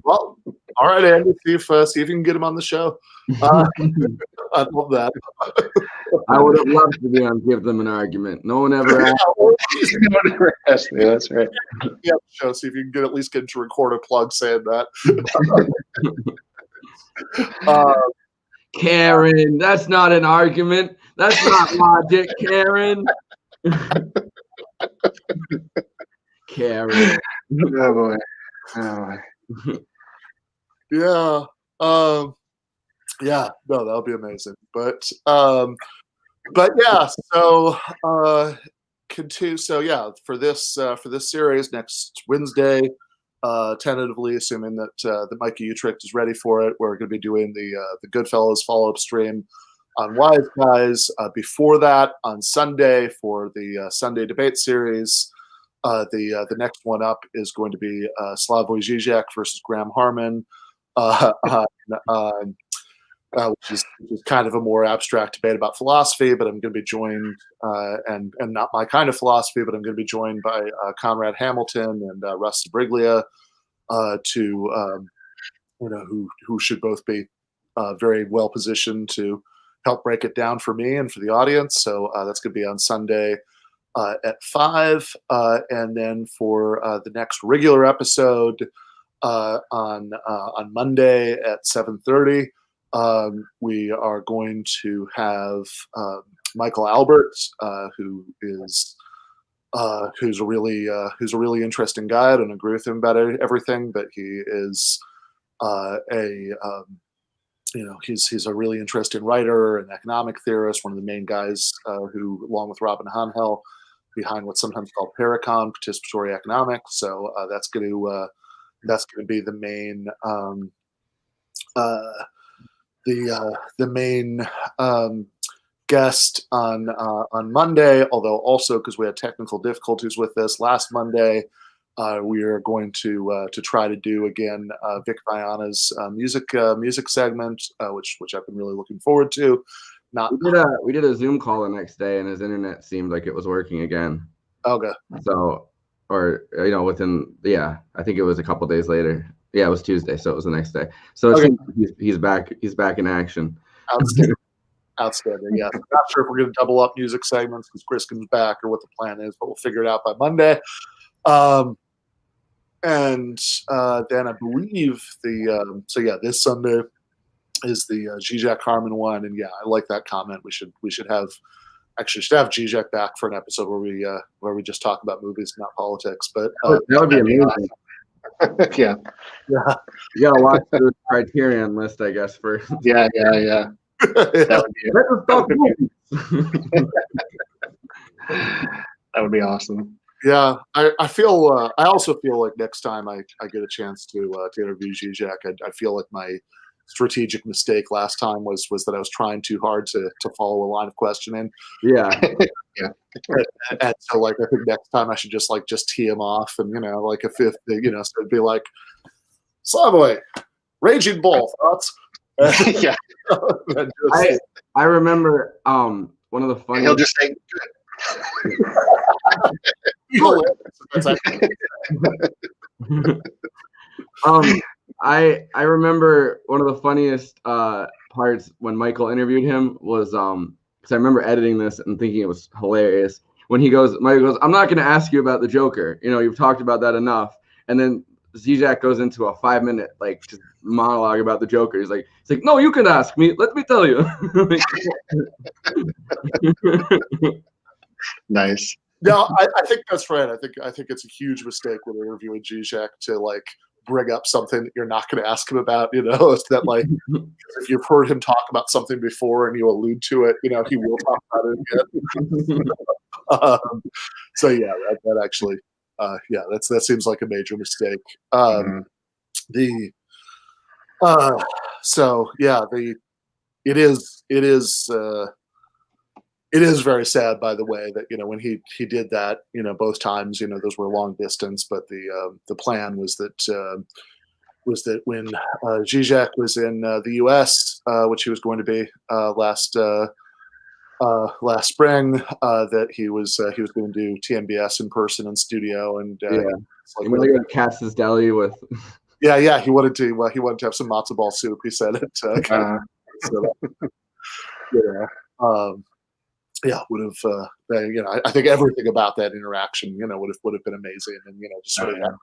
well, all right, Andy, see if you can get him on the show. I love that. I would have loved to be on Give Them an Argument. No one ever asked. Yeah, that's right. Yeah, show, see if you can at least get to record a plug saying that. Karen, that's not an argument. That's not logic, Karen. Karen. Oh boy. Oh boy. Yeah. Yeah, no, that'll be amazing. But yeah, so continue. So yeah, for this series next Wednesday, tentatively, assuming that that Mikey Utrecht is ready for it, we're going to be doing the Goodfellas follow-up stream on Wise Guys. Before that, on Sunday for the Sunday debate series, the next one up is going to be Slavoj Žižek versus Graham Harmon. Which is kind of a more abstract debate about philosophy, but I'm going to be joined, and not my kind of philosophy, but I'm going to be joined by Conrad Hamilton and Russ Briglia, who should both be very well positioned to help break it down for me and for the audience. So that's going to be on Sunday at 5, and then for the next regular episode on Monday at 7:30. We are going to have Michael Albert, who's a really interesting guy. I don't agree with him about everything, but he is he's a really interesting writer and economic theorist. One of the main guys who, along with Robin Hanhel, behind what's sometimes called Paracon, participatory economics. So that's going to be the main. The main guest on Monday, although also because we had technical difficulties with this last Monday, we are going to try to do again Vic Viana's music segment, which I've been really looking forward to. We did a Zoom call the next day, and his internet seemed like it was working again. Okay. So, or I think it was a couple days later. Yeah, it was Tuesday, so it was the next day. So it seems he's back. He's back in action. Outstanding. Yeah, I'm not sure if we're going to double up music segments because Chris comes back or what the plan is, but we'll figure it out by Monday. And then I believe this Sunday is the Zizek Harmon one, and yeah, I like that comment. We should have Zizek back for an episode where we just talk about movies, not politics. But that would be amazing. Yeah. You gotta watch the Criterion list, I guess, first. Yeah. That would be awesome. Yeah, I also feel like next time I get a chance to interview Zizek, I feel like my strategic mistake last time was that I was trying too hard to follow a line of questioning. Yeah. Yeah. And so like I think next time I should just tee him off, and like if so it'd be like, Slavoj, Raging Bull thoughts. Yeah. I remember one of the funny. He'll just say I remember one of the funniest parts when Michael interviewed him was because I remember editing this and thinking it was hilarious when Michael goes, I'm not going to ask you about the Joker. You've talked about that enough. And then Zizek goes into a 5-minute just monologue about the Joker. He's like, no, you can ask me. Let me tell you. Nice. No, I think that's right. I think it's a huge mistake when you're interviewing Zizek to bring up something that you're not going to ask him about. It's that if you've heard him talk about something before and you allude to it, he will talk about it again. So yeah, that actually, that seems like a major mistake. It is very sad, by the way, that when he did that, both times, those were long distance, but the plan was that when Zizek was in the U.S., which he was going to be last spring, that he was going to do TMBS in person in studio, and I'm going to go to Katz's Deli with. Yeah, he wanted to have some matzo ball soup. He said it. yeah, would have I think everything about that interaction would have been amazing, and just sort of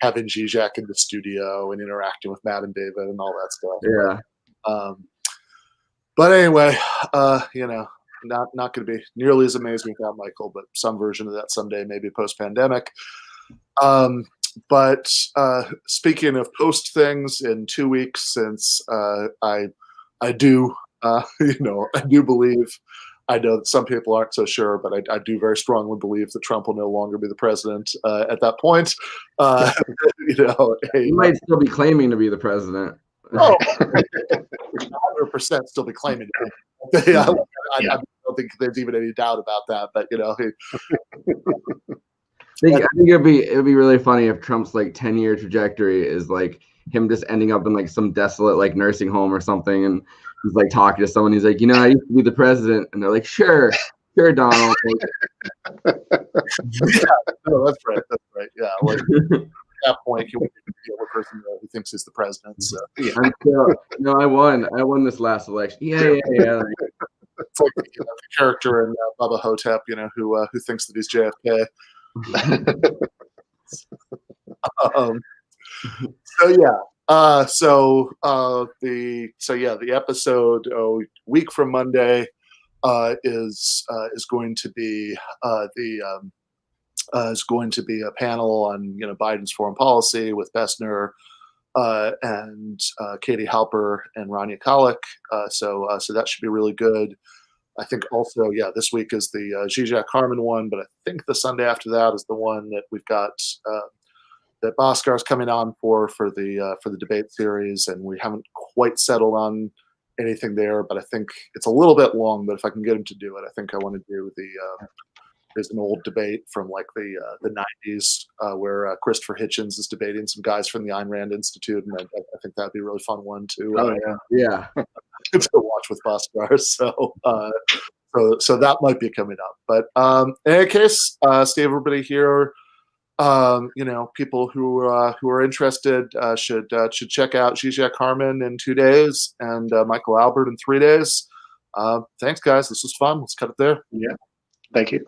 having Zizek in the studio and interacting with Matt and David and all that stuff. Yeah. But anyway, not going to be nearly as amazing without Michael, but some version of that someday, maybe post-pandemic. But speaking of post things, in 2 weeks, since I do I do believe, I know that some people aren't so sure, but I do very strongly believe that Trump will no longer be the president at that point. He might still be claiming to be the president. Oh, 100% still be claiming to be. I don't think there's even any doubt about that. But I think it'd be really funny if Trump's like 10-year trajectory is like him just ending up in like some desolate like nursing home or something, and he's like talking to someone. He's like, I used to be the president, and they're like, sure, Donald. Yeah, no, that's right. Yeah, like at that point, he would be the only person who thinks he's the president. So yeah. I won this last election. Yeah. It's like the character in Bubba Hotep, who thinks that he's JFK. The episode week from Monday is going to be a panel on Biden's foreign policy with Bessner and Katie Halper and Rania Khalek. So that should be really good. I think also, this week is the Zizek Harmon one, but I think the Sunday after that is the one that we've got that Boskar's coming on for the debate series, and we haven't quite settled on anything there. But I think it's a little bit long. But if I can get him to do it, I think I want to do there's an old debate from like the 90s where Christopher Hitchens is debating some guys from the Ayn Rand Institute, and I think that'd be a really fun one to to watch with Bhaskar. So that might be coming up. But in any case, Steve, everybody here, people who are interested should check out Zizek Harmon in 2 days and Michael Albert in 3 days. Thanks, guys. This was fun. Let's cut it there. Yeah. Thank you.